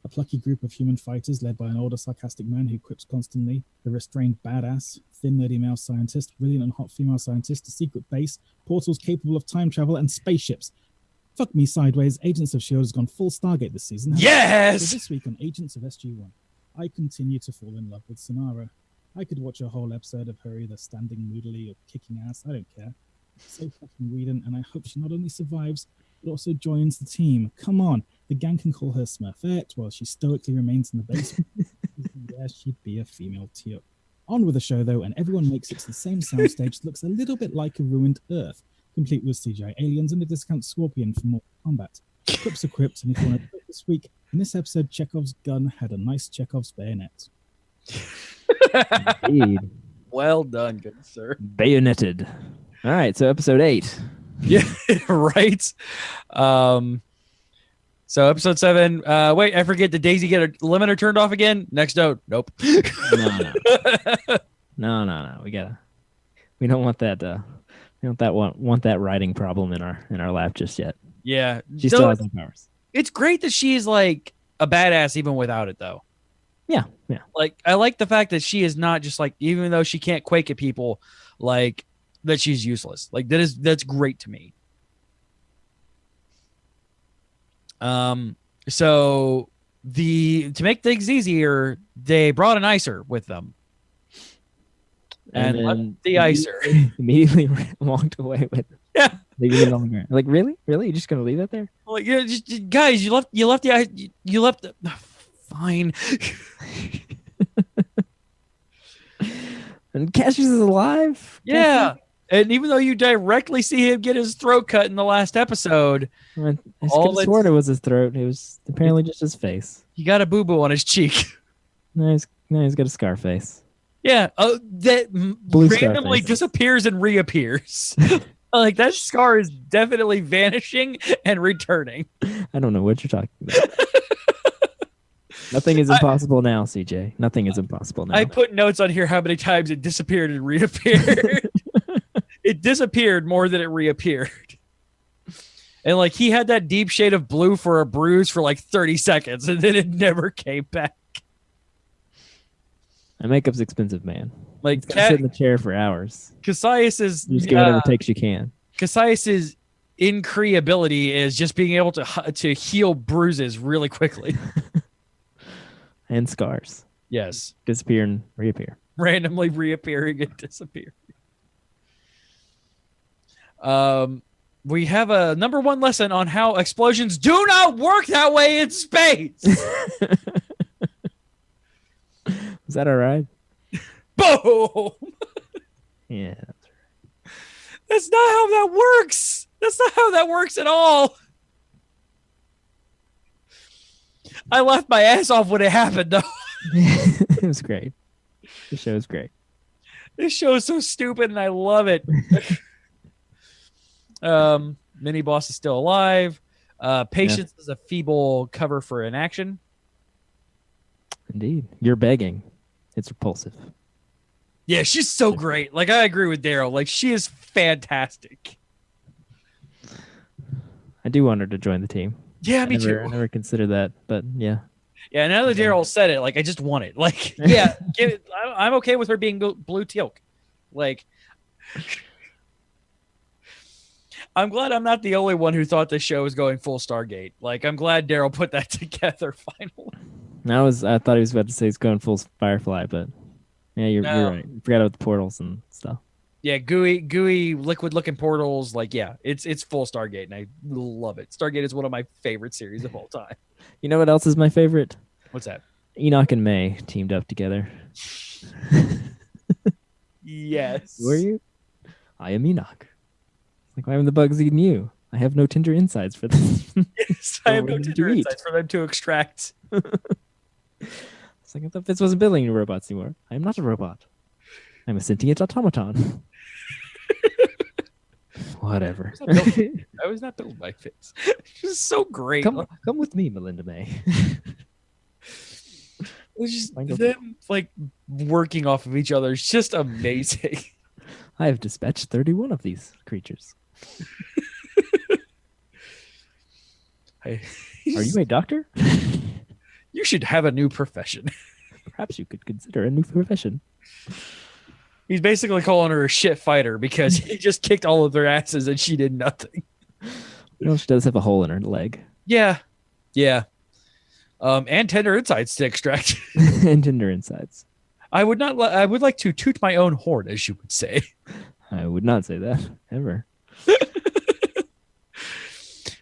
a plucky group of human fighters led by an older sarcastic man who quips constantly, the restrained badass, thin nerdy male scientist, brilliant and hot female scientist, a secret base, portals capable of time travel, and spaceships. Fuck me sideways. Agents of S.H.I.E.L.D. has gone full Stargate this season. So Yes. this week on Agents of SG-1, I continue to fall in love with Sonara. I could watch a whole episode of her either standing moodily or kicking ass. I don't care. So fucking Whedon, and I hope she not only survives, but also joins the team. Come on. The gang can call her Smurfette while she stoically remains in the basement. Yeah, she'd be a female Teal. On with the show, though, and everyone makes it to the same soundstage that looks a little bit like a ruined Earth, complete with CGI aliens and a discount scorpion for more combat. Crypts are crypts, and if you want to this week, in this episode, Chekhov's gun had a nice Chekhov's bayonet. Indeed. Well done, good sir. Bayoneted. All right, so episode 8. Yeah, right. So episode 7. Wait, I forget. Did Daisy get a limiter turned off again? Next note. Nope. No. We don't want that. We don't want that writing problem in our lap just yet. Yeah, She still has no powers. It's great that she's like a badass even without it, though. Yeah. Like, I like the fact that she is not just like, even though she can't quake at people, like that she's useless. Like that's great to me. So to make things easier, they brought an icer with them. And left the icer. Immediately walked away with it. Yeah. Leaving it on the ground. Like, really? You're just gonna leave it there? Like, yeah, just guys, you left the you left the fine. And Cassius is alive? Yeah. And even though you directly see him get his throat cut in the last episode, I could have sworn it was his throat. It was apparently just his face. he got a boo-boo on his cheek. Now he's got a scar face. Yeah, that Blue scar randomly faces. disappears and reappears. Like, that scar is definitely vanishing and returning. I don't know what you're talking about. Nothing is impossible now, CJ. Nothing is impossible now. I put notes on here how many times it disappeared and reappeared. It disappeared more than it reappeared. And like, he had that deep shade of blue for a bruise for like 30 seconds, and then it never came back. And makeup's expensive, man. Like, Sit in the chair for hours. Cassius is You just get whatever takes you can. Cassius's in-Kree ability is just being able to heal bruises really quickly. And scars. Yes. Disappear and reappear. Randomly reappearing and disappearing. We have a number 1 lesson on how explosions do not work that way in space. Is that all right? Boom! Yeah. That's not how that works. That's not how that works at all. I laughed my ass off when it happened, though. It was great. The show is great. This show is so stupid, and I love it. Mini Boss is still alive. Patience is a feeble cover for inaction. Indeed. You're begging. It's repulsive. Yeah, she's so great. Like, I agree with Daryl. Like, she is fantastic. I do want her to join the team. Yeah, me I too. never considered that, but yeah. Yeah, now that Daryl said it, like, I just want it. Like, yeah, I'm okay with her being blue teal. Like, I'm glad I'm not the only one who thought this show was going full Stargate. Like, I'm glad Daryl put that together finally. I thought he was about to say he's going full Firefly, but yeah, you're right. I forgot about the portals and stuff. Yeah, gooey, liquid-looking portals. Like, yeah, it's full Stargate, and I love it. Stargate is one of my favorite series of all time. You know what else is my favorite? What's that? Enoch and May teamed up together. Yes. Who are you? I am Enoch. Like, why am the bugs eating you? I have no tender insides for them. Yes, I have no What did tender you eat? insights for them to extract. It's like, I thought Fitz wasn't building any robots anymore. I am not a robot. I'm a sentient automaton. Whatever. I was not built by Fitz. She's so great. Come with me, Melinda May. It was just them like working off of each other. It's just amazing. I have dispatched 31 of these creatures. Are you a doctor? You should have a new profession. Perhaps you could consider a new profession. He's basically calling her a shit fighter because he just kicked all of their asses and she did nothing. Well, she does have a hole in her leg. Yeah. Yeah. And tender insides to extract. And tender insides. I would not. I would like to toot my own horn, as you would say. I would not say that ever.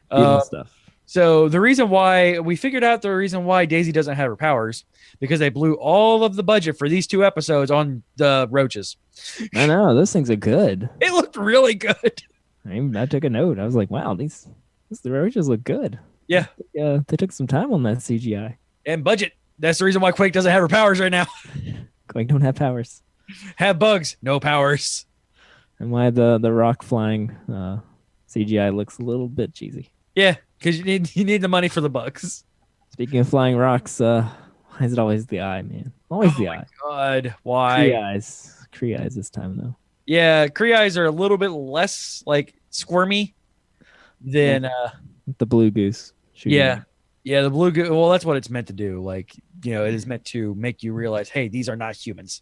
Uh, Stuff. So the reason why we figured out the reason why Daisy doesn't have her powers because they blew all of the budget for these 2 episodes on the roaches. I know those things are good. It looked really good. I took a note. I was like, wow, the roaches look good. Yeah. They took some time on that CGI. And budget. That's the reason why Quake doesn't have her powers right now. Quake don't have powers. Have bugs, no powers. And why the rock flying CGI looks a little bit cheesy. Yeah, because you need the money for the bugs. Speaking of flying rocks, why is it always the eye, man? Always the eye. God, why? Cree eyes this time though. Yeah, Cree eyes are a little bit less like squirmy than the blue goose. Yeah. Yeah, the blue goo. Well, that's what it's meant to do. Like, it is meant to make you realize, hey, these are not humans.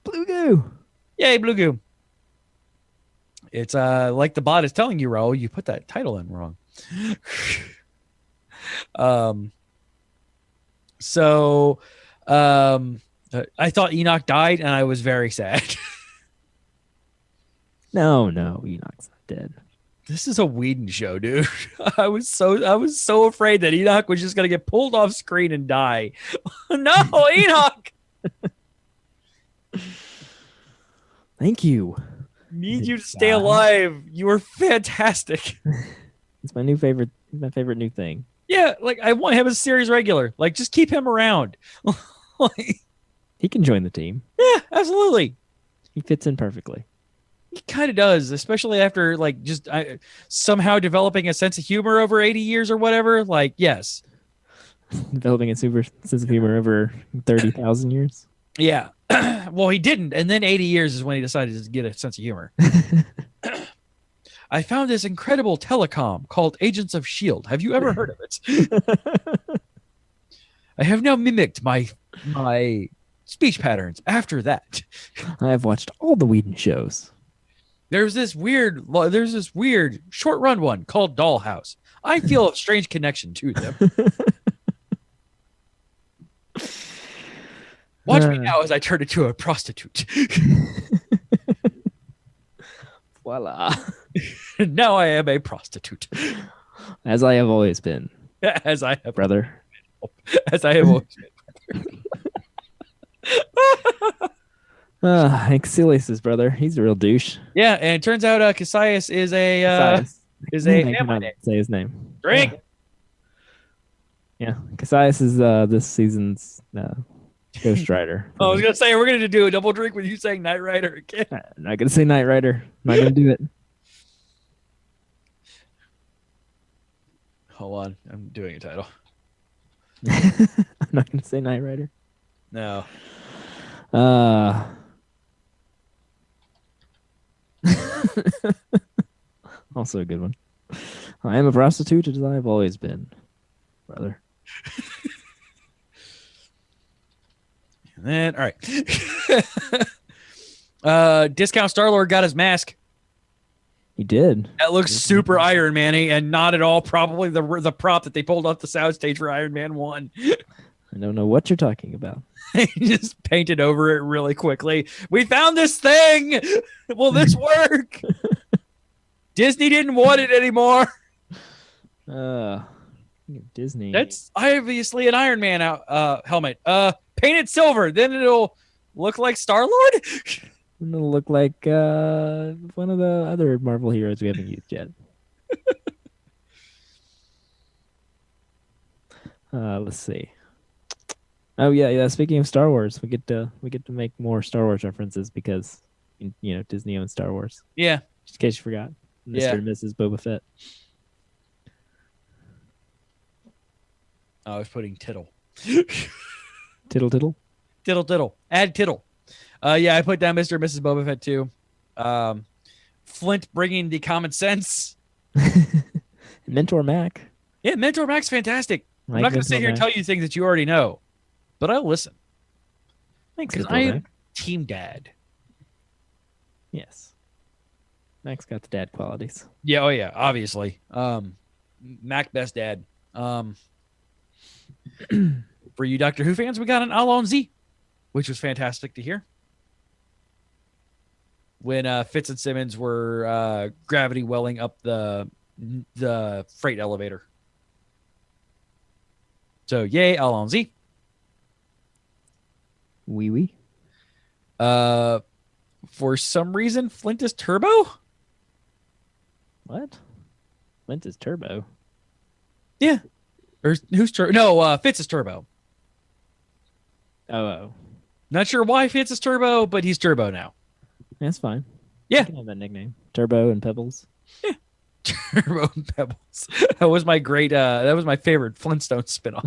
Blue goo. Yay, blue goo. It's like the bot is telling you, Raul, you put that title in wrong. I thought Enoch died, and I was very sad. No, Enoch's not dead. This is a Whedon show, dude. I was so afraid that Enoch was just gonna get pulled off screen and die. No, Enoch. Thank you. Need you to stay alive. You were fantastic. It's my favorite new thing. Yeah, like I want him as series regular. Like just keep him around. He can join the team. Yeah, absolutely. He fits in perfectly. He kind of does, especially after like just somehow developing a sense of humor over 80 years or whatever. Like, yes. Developing a super sense of humor over 30,000 years. Yeah. Well, he didn't. And then 80 years is when he decided to get a sense of humor. I found this incredible telecom called Agents of S.H.I.E.L.D. Have you ever heard of it? I have now mimicked my speech patterns after that. I have watched all the Whedon shows. There's this weird short run one called Dollhouse. I feel a strange connection to them. Watch me now as I turn into a prostitute. Voila. Now I am a prostitute. As I have always been. As I have, brother. As I have always been. Exilius' brother. He's a real douche. Yeah, and it turns out Cassius is a I say his name. Drink. Yeah, Cassius is this season's Ghost Rider. I was gonna say we're gonna do a double drink with you saying Knight Rider again. I'm not gonna say Knight Rider. I'm not gonna do it. Hold on, I'm doing a title. I'm not gonna say Knight Rider. No. Also a good one. I am a prostitute as I've always been, brother. And then, all right. Discount Star-Lord got his mask. He did. That looks super Iron Man-y and not at all probably the prop that they pulled off the soundstage for Iron Man 1. I don't know what you're talking about. He just painted over it really quickly. We found this thing. Will this work? Disney didn't want it anymore. Disney. That's obviously an Iron Man helmet. Paint it silver, then it'll look like Star-Lord. It'll look like one of the other Marvel heroes we haven't used yet. Let's see. Oh yeah. Speaking of Star Wars, we get to make more Star Wars references because Disney owns Star Wars. Yeah. Just in case you forgot, Mr. and Mrs. Boba Fett. I was putting tittle. Tittle tittle. Tittle tittle. Add tittle. Yeah, I put down Mr. and Mrs. Boba Fett too. Flint bringing the common sense. Mentor Mac. Yeah, Mentor Mac's fantastic. I'm not going to sit here and tell you things that you already know, but I'll listen. Thanks, because I am team dad. Yes. Max got the dad qualities. Yeah, oh yeah, obviously. Mac best dad. For you Doctor Who fans, we got an Alon Z, which was fantastic to hear. When Fitz and Simmons were gravity welling up the freight elevator. So yay, Alon Z. Wee wee. For some reason, Flint is turbo. What? Flint is turbo. Yeah. Or who's turbo? No, Fitz is turbo. Oh. Not sure why Fitz is turbo, but he's turbo now. That's fine. Yeah. You can have that nickname. Turbo and Pebbles. Turbo and Pebbles. That was my favorite Flintstone spinoff.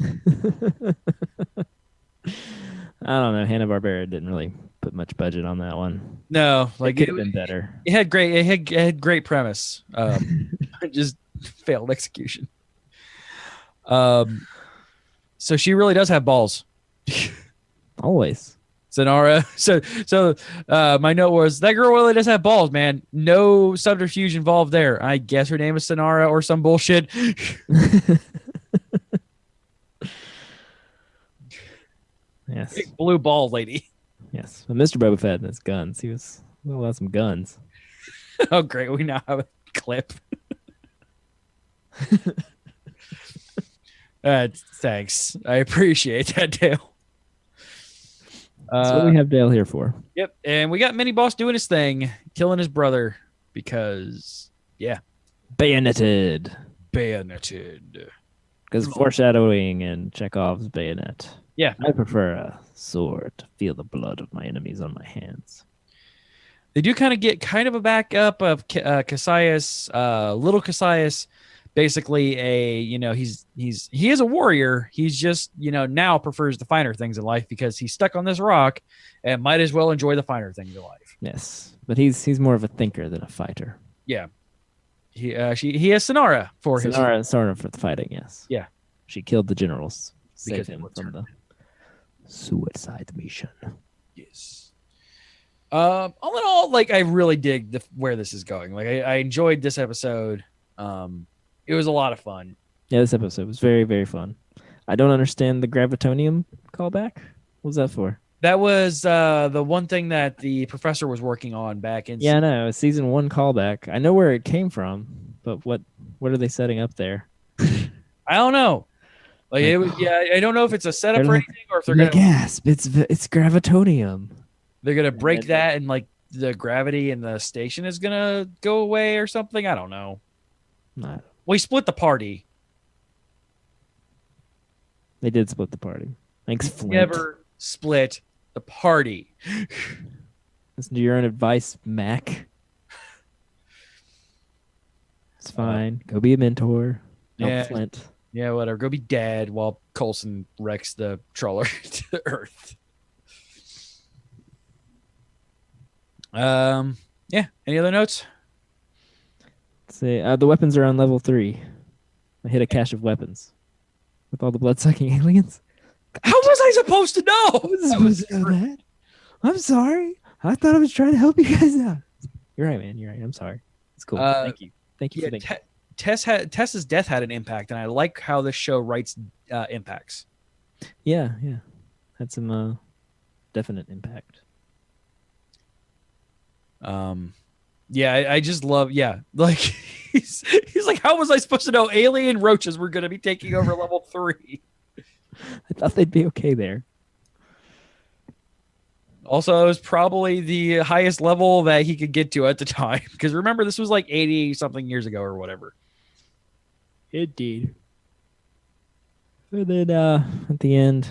I don't know. Hanna-Barbera didn't really put much budget on that one. No, Like it could have been better. It had great premise. Just failed execution. So she really does have balls. Always. Sonara. So my note was that girl really does have balls, man. No subterfuge involved there. I guess her name is Sonara or some bullshit. Yes. Big blue ball lady. Yes. But Mr. Boba Fett and his guns. He was about some guns. Oh, great. We now have a clip. Thanks. I appreciate that, Dale. That's what we have Dale here for. Yep. And we got Mini Boss doing his thing, killing his brother because, yeah. Bayoneted. Because foreshadowing and Chekhov's bayonet. Yeah. I prefer a sword to feel the blood of my enemies on my hands. They do kind of get kind of a backup of Cassius, little Cassius, basically he is a warrior. He's just, now prefers the finer things in life because he's stuck on this rock and might as well enjoy the finer things in life. Yes. But he's more of a thinker than a fighter. Yeah. He has Sonara for Sonara for the fighting, yes. Yeah. She killed the generals. Because Saved him it was from the suicide mission. Yes. All in all, like I really dig where this is going. Like I enjoyed this episode. It was a lot of fun. Yeah, this episode was very, very fun. I don't understand the gravitonium callback. What was that for? That was the one thing that the professor was working on back in. Yeah, I know. A season 1 callback. I know where it came from, but what are they setting up there? I don't know. Like it was, I don't know if it's a setup or anything, or if they're gonna gasp. It's gravitonium. They're gonna break that, and like the gravity in the station is gonna go away or something. I don't know. We split the party. They did split the party. Thanks, Flint. Never split the party. Listen to your own advice, Mac. It's fine. Go be a mentor. Help Flint. Yeah, whatever. Go be dad while Coulson wrecks the trawler to Earth. Yeah. Any other notes? Let's see. The weapons are on level 3. I hit a cache of weapons with all the blood-sucking aliens. How was I supposed to know? I was supposed to know that. I'm sorry. I thought I was trying to help you guys out. You're right, man. You're right. I'm sorry. It's cool. Thank you. Thank you for thinking. Tess's death had an impact, and I like how this show writes impacts. Yeah. Had some definite impact. I just love, like he's like, how was I supposed to know alien roaches were going to be taking over level 3? I thought they'd be okay there. Also, it was probably the highest level that he could get to at the time. Because remember, this was like 80 something years ago or whatever. Indeed. And then at the end,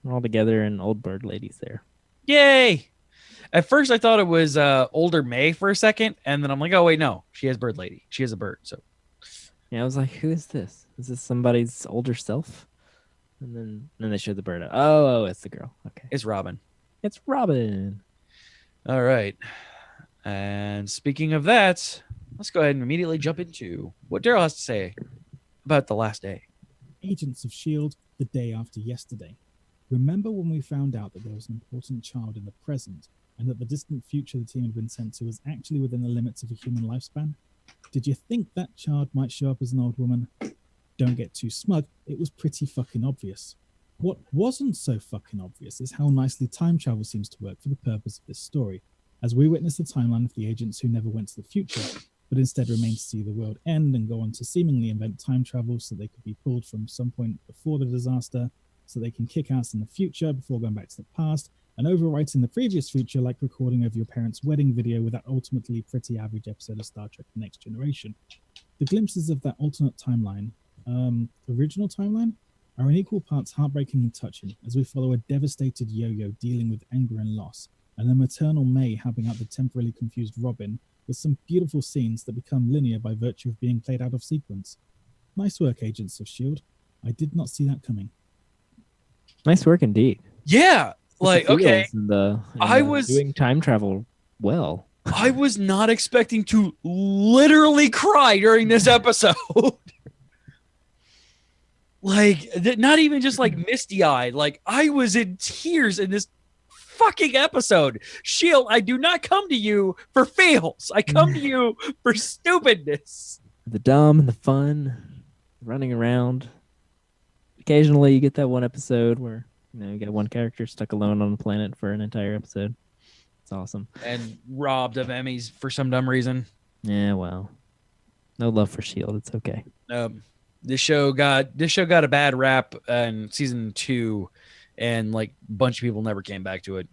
we're all together and old bird lady's there. Yay! At first, I thought it was older May for a second, and then I'm like, oh wait, no, she has bird lady. She has a bird. So, yeah, I was like, who is this? Is this somebody's older self? And then they showed the bird. Oh, it's the girl. Okay, it's Robin. It's Robin. All right. And speaking of that, let's go ahead and immediately jump into what Daryl has to say about the last day. Agents of S.H.I.E.L.D. the day after yesterday. Remember when we found out that there was an important child in the present and that the distant future the team had been sent to was actually within the limits of a human lifespan? Did you think that child might show up as an old woman? Don't get too smug, it was pretty fucking obvious. What wasn't so fucking obvious is how nicely time travel seems to work for the purpose of this story, as we witness the timeline of the agents who never went to the future, but instead remained to see the world end and go on to seemingly invent time travel so they could be pulled from some point before the disaster, so they can kick ass in the future before going back to the past, and overwriting the previous future like recording over your parents' wedding video with that ultimately pretty average episode of Star Trek The Next Generation. The glimpses of that alternate timeline, original timeline, are in equal parts heartbreaking and touching as we follow a devastated Yo-Yo dealing with anger and loss, and a maternal May helping out the temporarily confused Robin, with some beautiful scenes that become linear by virtue of being played out of sequence. Nice work, Agents of S.H.I.E.L.D. I did not see that coming. Nice work indeed. Yeah, like, okay. I was doing time travel well. I was not expecting to literally cry during this episode. Like, not even just like misty-eyed. Like, I was in tears in this fucking episode. S.H.I.E.L.D., I do not come to you for fails. I come to you for stupidness. The dumb and the fun, running around. Occasionally, you get that one episode where you got one character stuck alone on the planet for an entire episode. It's awesome. And robbed of Emmys for some dumb reason. Yeah, well, no love for S.H.I.E.L.D. It's okay. This show got a bad rap in season 2, and like a bunch of people never came back to it.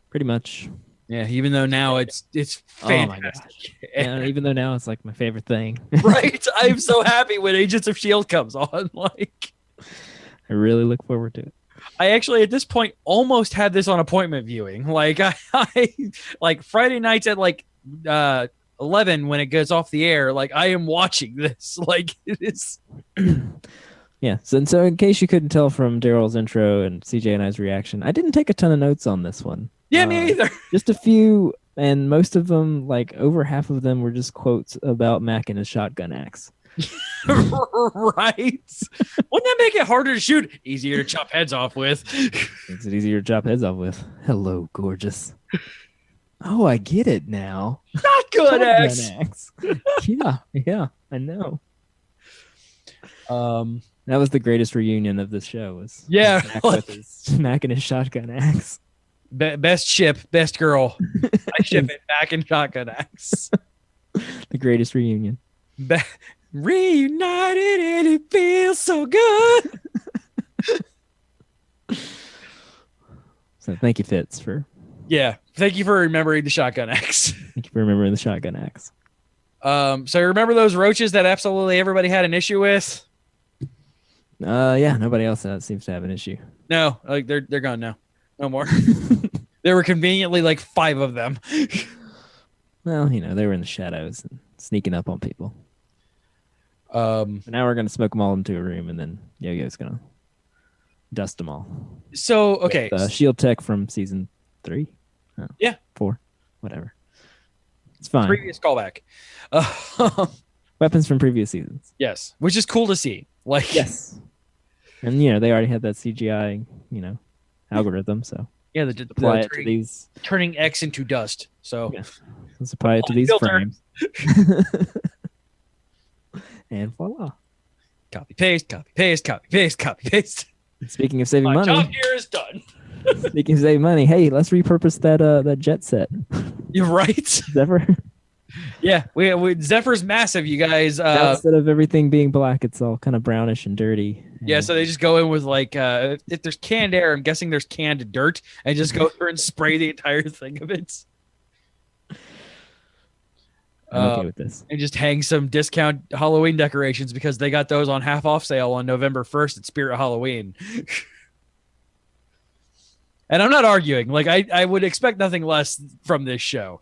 Pretty much. Yeah, even though now it's fantastic. Oh my gosh. Yeah, even though now it's like my favorite thing. Right? I'm so happy when Agents of S.H.I.E.L.D. comes on. Like, I really look forward to it. I actually at this point almost had this on appointment viewing. Like I like Friday nights at like 11 when it goes off the air, like I am watching this. Like it is. Yeah. So in case you couldn't tell from Daryl's intro and CJ and I's reaction, I didn't take a ton of notes on this one. Yeah, me either. Just a few, and most of them, like over half of them, were just quotes about Mac and his shotgun axe. Right? Wouldn't that make it harder to shoot? Easier to chop heads off with. Makes it easier to chop heads off with. Hello, gorgeous. Oh, I get it now. Shotgun axe. Yeah, I know. That was the greatest reunion of this show. Was Mac and his shotgun axe. Best ship, best girl. I ship it back in shotgun axe. The greatest reunion. Reunited and it feels so good. So thank you, Fitz, for. Yeah, thank you for remembering the shotgun axe. Thank you for remembering the shotgun axe. So remember those roaches that absolutely everybody had an issue with? Yeah, nobody else seems to have an issue. No, like they're gone now. No more. There were conveniently like 5 of them. Well, they were in the shadows and sneaking up on people. But now we're gonna smoke them all into a room, and then Yo-Yo's gonna dust them all. So okay, with, Shield Tech from season 3. Oh, yeah, 4, whatever. It's fine. Previous callback. Weapons from previous seasons. Yes, which is cool to see. Like yes, and they already had that CGI, algorithm. So yeah, apply it to these, turning X into dust. So let's apply it to these filter. frames. And voila. Copy paste, copy paste, copy paste, copy paste. Speaking of saving money, my job here is done. Speaking of saving money, hey, let's repurpose that jet set. You're right. Zephyr. Yeah, we Zephyr's massive, you guys. Now, instead of everything being black, it's all kind of brownish and dirty. Yeah, so they just go in with like if there's canned air, I'm guessing there's canned dirt, and just go through and spray the entire thing of it. I'm okay with this. And just hang some discount Halloween decorations because they got those on half off sale on November 1st at Spirit Halloween. And I'm not arguing. Like I would expect nothing less from this show.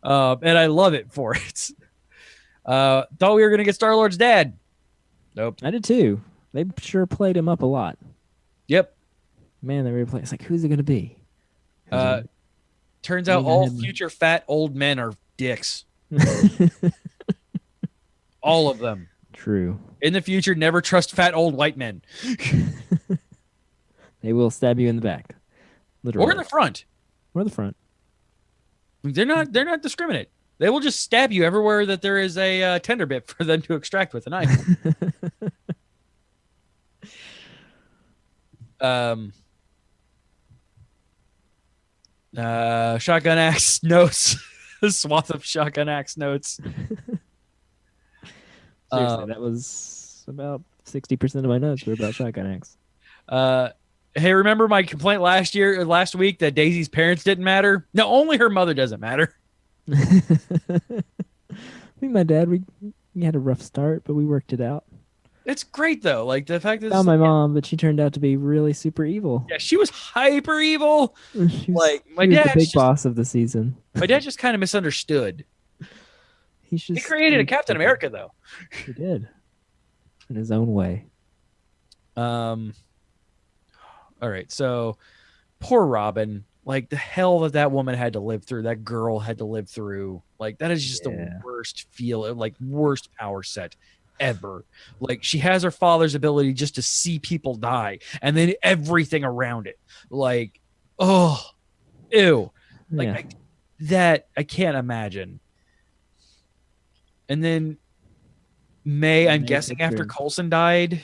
And I love it for it. Thought we were gonna get Star-Lord's dad. Nope. I did too. They sure played him up a lot. Yep. Man, they were playing. It's like, who's it gonna be? Turns out all future fat old men are dicks. All of them. True. In the future, never trust fat old white men. They will stab you in the back, literally, or in the front. or the front. They're not discriminate. They will just stab you everywhere that there is a tender bit for them to extract with a knife. Shotgun axe notes. Swath of shotgun axe notes. Seriously, that was about 60% of my notes were about shotgun axe. Hey, remember my complaint last week that Daisy's parents didn't matter? No, only her mother doesn't matter. I think my dad, we had a rough start, but we worked it out. It's great though. Like the fact that Found my mom, but she turned out to be really super evil. yeah, she was hyper evil. She was, Like my she was dad, the big boss of the season. my dad just kind of misunderstood. He Created a Captain America though. He did, in his own way. All right, so poor Robin. Like the hell that woman had to live through, that girl had to live through. Like that is just the worst worst power set ever. Like she has her father's ability just to see people die, and then everything around it. Like, oh, ew. Like I can't imagine. And then May, I'm guessing after Coulson died.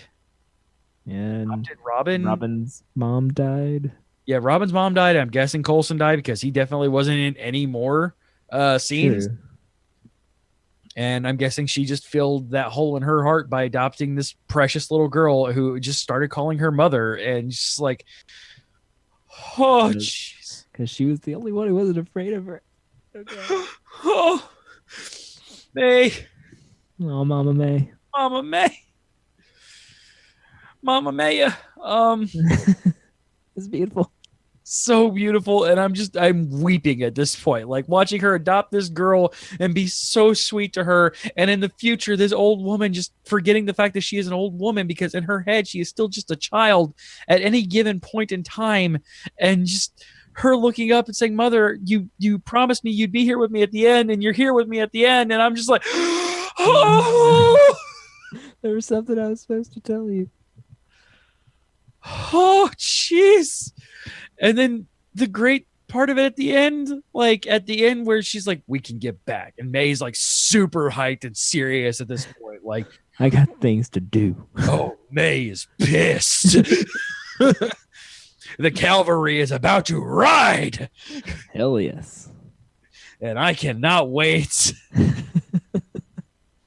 And Did Robin's mom died. Yeah, Robin's mom died. I'm guessing Coulson died because he definitely wasn't in any more scenes. True. And I'm guessing she just filled that hole in her heart by adopting this precious little girl who just started calling her mother, and just like, oh, jeez. Because she was the only one who wasn't afraid of her. Okay. Oh, May. Oh, Mama May. Mama May. Mama Maya. It's beautiful. So beautiful, and I'm weeping at this point, like watching her adopt this girl and be so sweet to her, and in the future this old woman just forgetting the fact that she is an old woman, because in her head she is still just a child at any given point in time, and just her looking up and saying, mother, you promised me you'd be here with me at the end, and you're here with me at the end, and I'm just like, oh, there was something I was supposed to tell you. Oh, jeez. And then the great part of it at the end, like at the end where she's like, we can get back. And May's like super hyped and serious at this point. Like, I got things to do. Oh, May is pissed. The cavalry is about to ride. Hell yes. And I cannot wait.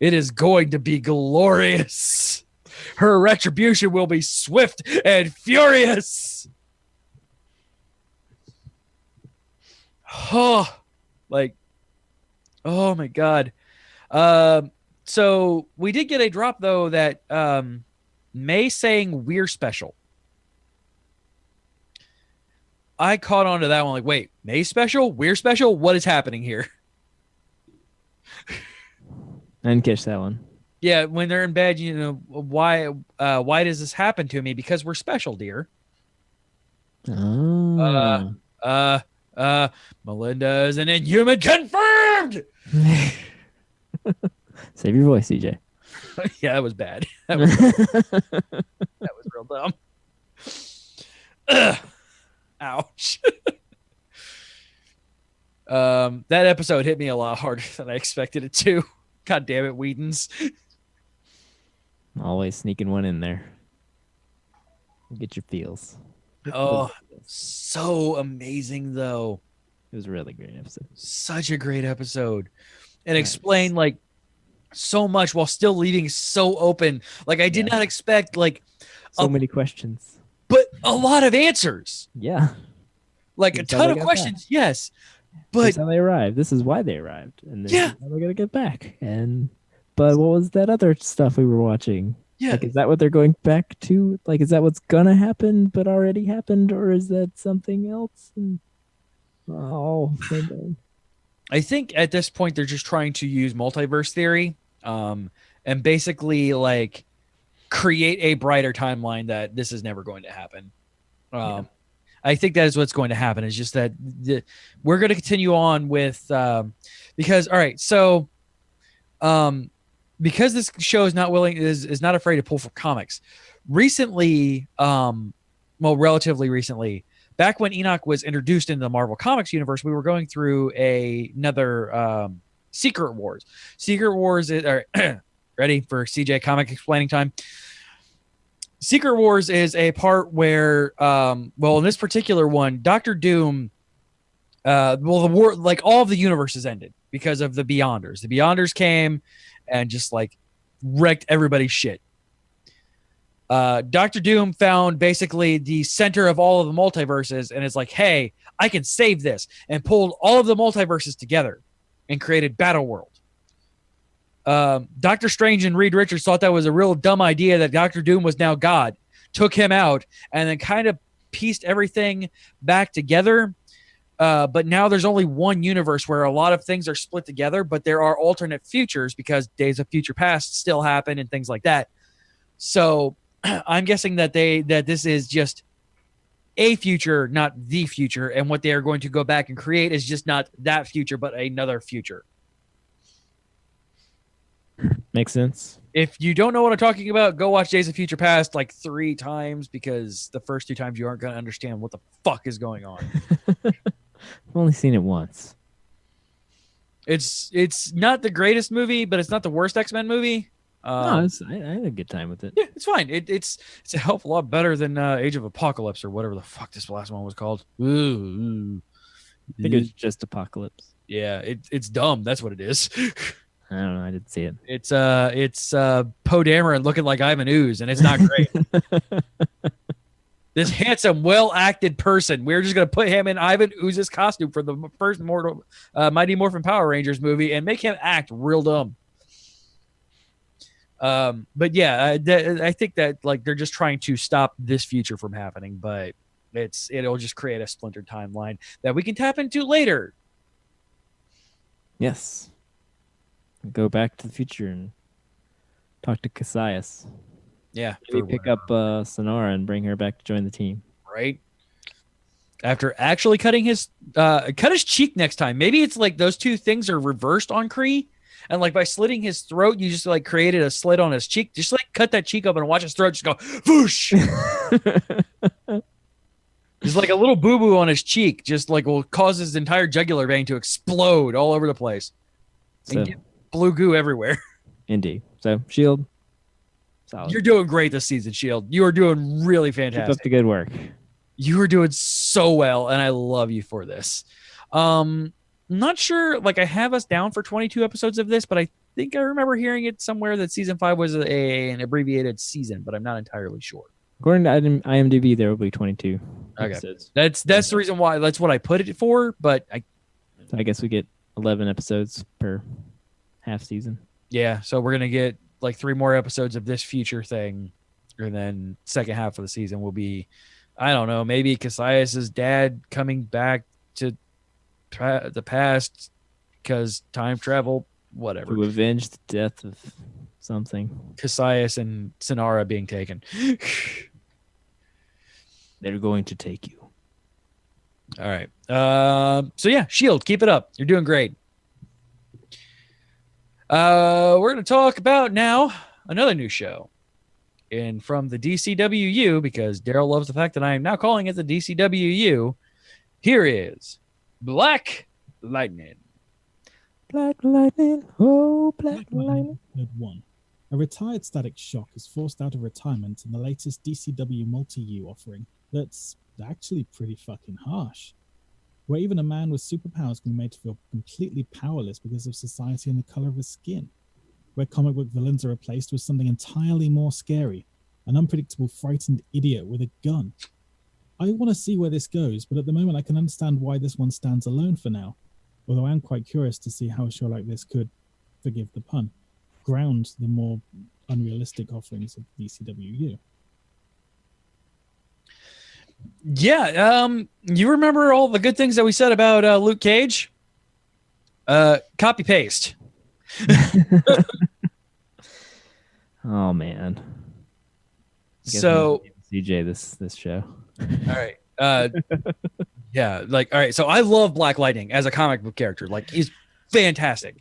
It is going to be glorious. Her retribution will be swift and furious. Oh, like, oh my God. So we did get a drop though that May saying we're special. I caught on to that one. Like, wait, May special? We're special? What is happening here? I didn't catch that one. Yeah, when they're in bed, you know, why does this happen to me? Because we're special, dear. Oh. Melinda is an inhuman confirmed. Save your voice, CJ. Yeah, that was bad. That was real dumb. Ugh. Ouch. That episode hit me a lot harder than I expected it to. God damn it, Whedon's. Always sneaking one in there. Get your feels. Oh, so amazing though. It was a really great episode. Such a great episode. And explain like so much while still leaving so open. Like I did not expect like so many questions. But a lot of answers. Yeah. Like a ton of questions, yes. But this is how they arrived. This is why they arrived. And this is how they're gonna get back. But what was that other stuff we were watching? Yeah. Like, is that what they're going back to? Like, is that what's gonna happen but already happened, or is that something else? I think at this point they're just trying to use multiverse theory, and basically like create a brighter timeline that this is never going to happen. I think that is what's going to happen. It's just that we're going to continue on with because all right, so because this show is not willing is not afraid to pull from comics. Recently, relatively recently. Back when Enoch was introduced into the Marvel Comics universe, we were going through another Secret Wars. Secret Wars is ready for CJ comic explaining time. Secret Wars is a part where, in this particular one, Doctor Doom, the war, like all of the universes ended because of the Beyonders. The Beyonders came and just like wrecked everybody's shit. Doctor Doom found basically the center of all of the multiverses and is like, hey, I can save this, and pulled all of the multiverses together and created Battleworld. Doctor Strange and Reed Richards thought that was a real dumb idea, that Doctor Doom was now God, took him out, and then kind of pieced everything back together. But now there's only one universe where a lot of things are split together, but there are alternate futures because Days of Future Past still happen and things like that. So I'm guessing that this is just a future, not the future, and what they are going to go back and create is just not that future, but another future. Makes sense. If you don't know what I'm talking about, go watch Days of Future Past like 3 times, because the first 2 times you aren't going to understand what the fuck is going on. I've only seen it once. It's not the greatest movie, but it's not the worst X-Men movie. I had a good time with it. Yeah, it's fine. It's a hell of a lot better than Age of Apocalypse or whatever the fuck this last one was called. Ooh. I think it was just Apocalypse. Yeah, it's dumb. That's what it is. I don't know. I didn't see it. It's Poe Dameron looking like Ivan Ooze, and it's not great. This handsome, well-acted person, we're just gonna put him in Ivan Ooze's costume for the first Mighty Morphin Power Rangers movie and make him act real dumb. But yeah, I think that like they're just trying to stop this future from happening, but it'll just create a splintered timeline that we can tap into later. Yes. Go back to the future and talk to Cassius. Yeah. Maybe pick up Sonara and bring her back to join the team. Right. After actually cutting his cheek next time. Maybe it's like those two things are reversed on Kree. And like by slitting his throat, you just like created a slit on his cheek. Just like cut that cheek open and watch his throat just go whoosh. There's like a little boo-boo on his cheek, just like will cause his entire jugular vein to explode all over the place. And get blue goo everywhere. Indeed. So Shield. Solid. You're doing great this season, Shield. You are doing really fantastic. Keep up the good work. You are doing so well, and I love you for this. Not sure, like I have us down for 22 episodes of this, but I think I remember hearing it somewhere that season 5 was an abbreviated season, but I'm not entirely sure. According to IMDb, there will be 22 episodes. That's the reason why. That's what I put it for, but I guess we get 11 episodes per half season. Yeah, so we're gonna get like 3 more episodes of this future thing, and then second half of the season will be, I don't know, maybe Cassius's dad coming back to the past because time travel, whatever. To avenge the death of something. Cassius and Sonara being taken. They're going to take you. All right. So yeah, Shield, keep it up. You're doing great. We're going to talk about now another new show. And from the DCWU, because Daryl loves the fact that I am now calling it the DCWU, here is Black Lightning. Black Lightning, oh, Black Lightning. Episode 1. A retired Static Shock is forced out of retirement in the latest DCW Multi-U offering that's actually pretty fucking harsh. Where even a man with superpowers can be made to feel completely powerless because of society and the color of his skin. Where comic book villains are replaced with something entirely more scary, an unpredictable, frightened idiot with a gun. I want to see where this goes, but at the moment I can understand why this one stands alone for now. Although I am quite curious to see how a show like this could, forgive the pun, ground the more unrealistic offerings of DCWU. Yeah, you remember all the good things that we said about Luke Cage? Copy paste. Oh man. So CJ this show. All right. Yeah, like all right, so I love Black Lightning as a comic book character. Like he's fantastic.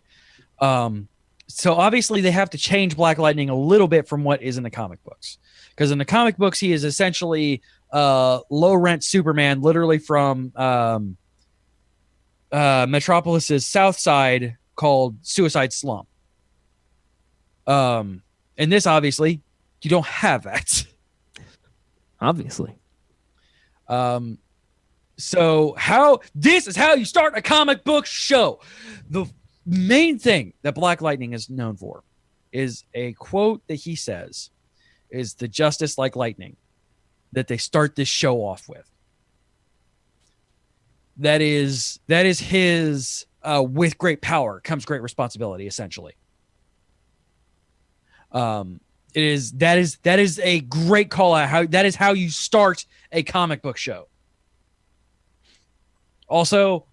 So obviously they have to change Black Lightning a little bit from what is in the comic books. Because in the comic books he is essentially low rent Superman, literally from Metropolis's south side, called Suicide Slum. And this, obviously, you don't have that. Obviously. So this is how you start a comic book show. The main thing that Black Lightning is known for is a quote that he says is the justice like lightning that they start this show off with. That is his with great power comes great responsibility, essentially. That is a great call out. That is how you start a comic book show. Also,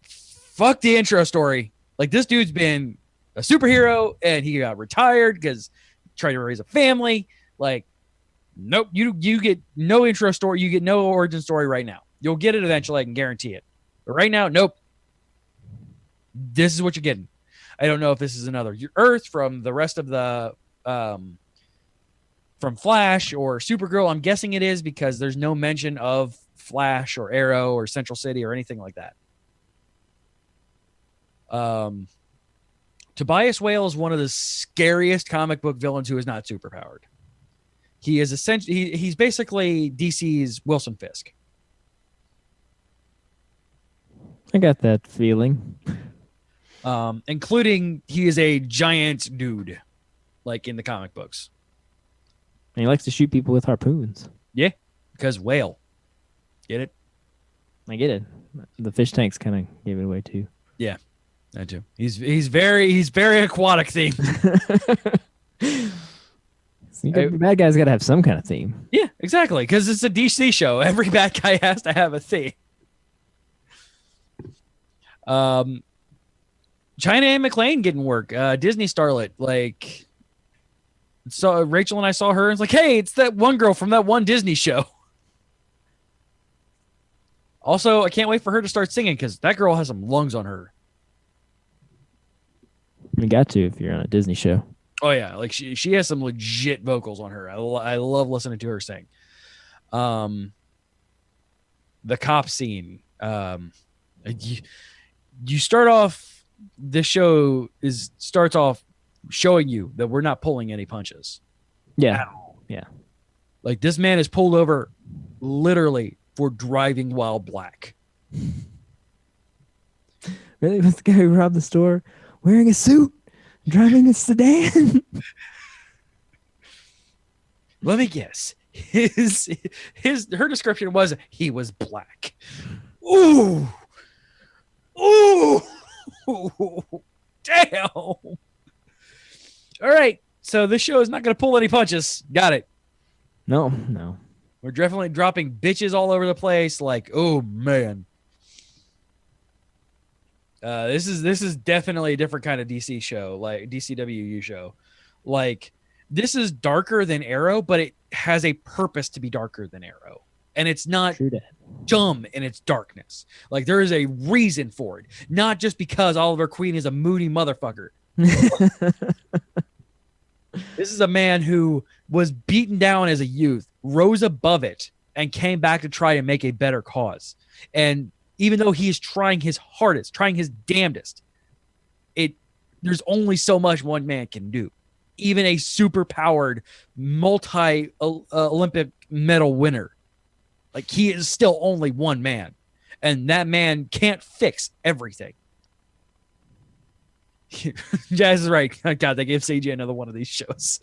fuck the intro story. Like, this dude's been a superhero and he got retired because he tried to raise a family. Like, nope, you get no intro story. You get no origin story right now. You'll get it eventually. I can guarantee it. But right now, nope. This is what you're getting. I don't know if this is another Earth from the rest of the from Flash or Supergirl. I'm guessing it is because there's no mention of Flash or Arrow or Central City or anything like that. Tobias Whale is one of the scariest comic book villains who is not superpowered. He is essentially he's basically DC's Wilson Fisk. I got that feeling. Including he is a giant dude, like in the comic books. And he likes to shoot people with harpoons. Yeah, because whale. Get it? I get it. The fish tanks kind of gave it away too. Yeah, I do. He's very aquatic themed. Bad guys got to have some kind of theme. Yeah, exactly. Because it's a DC show. Every bad guy has to have a theme. China Anne McClain getting work. Disney starlet. Like, so Rachel and I saw her and it's like, hey, it's that one girl from that one Disney show. Also, I can't wait for her to start singing because that girl has some lungs on her. You got to if you're on a Disney show. Oh yeah, like she has some legit vocals on her. I love listening to her sing. The cop scene. You start off. This show starts off showing you that we're not pulling any punches. Yeah, yeah. Like, this man is pulled over, literally, for driving while black. Really? Was the guy who robbed the store wearing a suit, driving a sedan? Let me guess. Her description was he was black. Ooh. Ooh. Damn. All right. So this show is not going to pull any punches. Got it. No. We're definitely dropping bitches all over the place. Like, oh man. This is definitely a different kind of DC show, like DCWU show. Like, this is darker than Arrow, but it has a purpose to be darker than Arrow. And it's not dumb in its darkness. Like, there is a reason for it. Not just because Oliver Queen is a moody motherfucker. This is a man who was beaten down as a youth, rose above it, and came back to try and make a better cause. And even though he is trying his hardest, trying his damnedest, there's only so much one man can do. Even a super-powered, multi-Olympic medal winner, like, he is still only one man. And that man can't fix everything. Jazz is right. God, they gave CJ another one of these shows.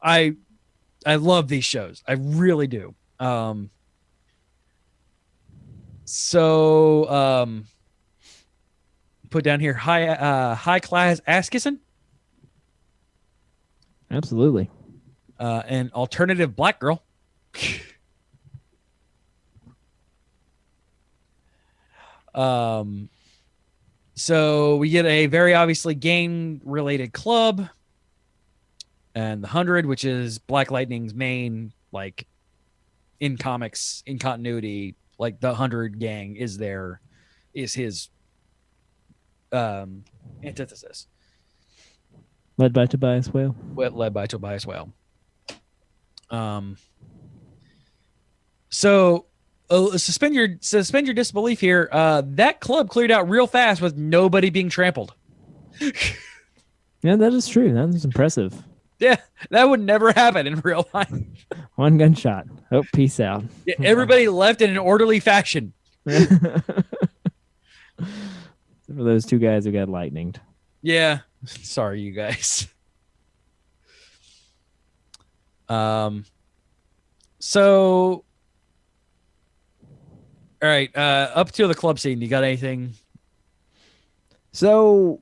I love these shows. I really do. Put down here high class ass kissing. Absolutely. An alternative black girl. So we get a very obviously game related club, and the 100, which is Black Lightning's main, like, in comics, in continuity, like, the 100 gang is his antithesis. Led by Tobias Whale. Led by Tobias Whale. So suspend your disbelief here. That club cleared out real fast with nobody being trampled. Yeah, that is true. That is impressive. Yeah, that would never happen in real life. One gunshot. Oh, peace out. Yeah, everybody left in an orderly fashion. Except for those two guys who got lightninged. Yeah, sorry, you guys. So, all right, up to the club scene. You got anything? So,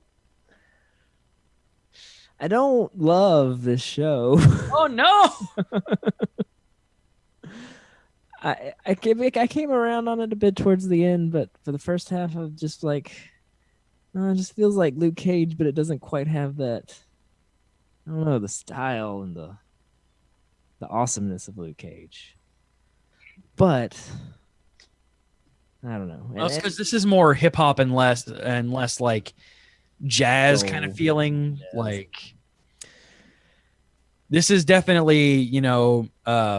I don't love this show. Oh no! I came around on it a bit towards the end, but for the first half of just like, it just feels like Luke Cage, but it doesn't quite have that. I don't know, the style and the awesomeness of Luke Cage. But I don't know. Because this is more hip hop and less like jazz kind of feeling. Yes. Like this is definitely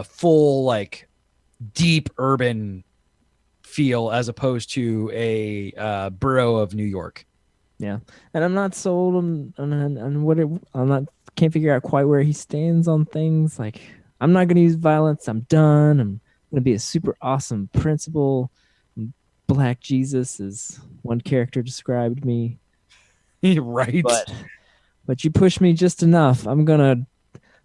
full like deep urban feel as opposed to a borough of New York. Yeah, and I'm not sold on what I'm not can't figure out quite where he stands on things. Like I'm not going to use violence. I'm done. I'm going to be a super awesome principal. Black Jesus, as one character described me. Right. But you push me just enough. I'm gonna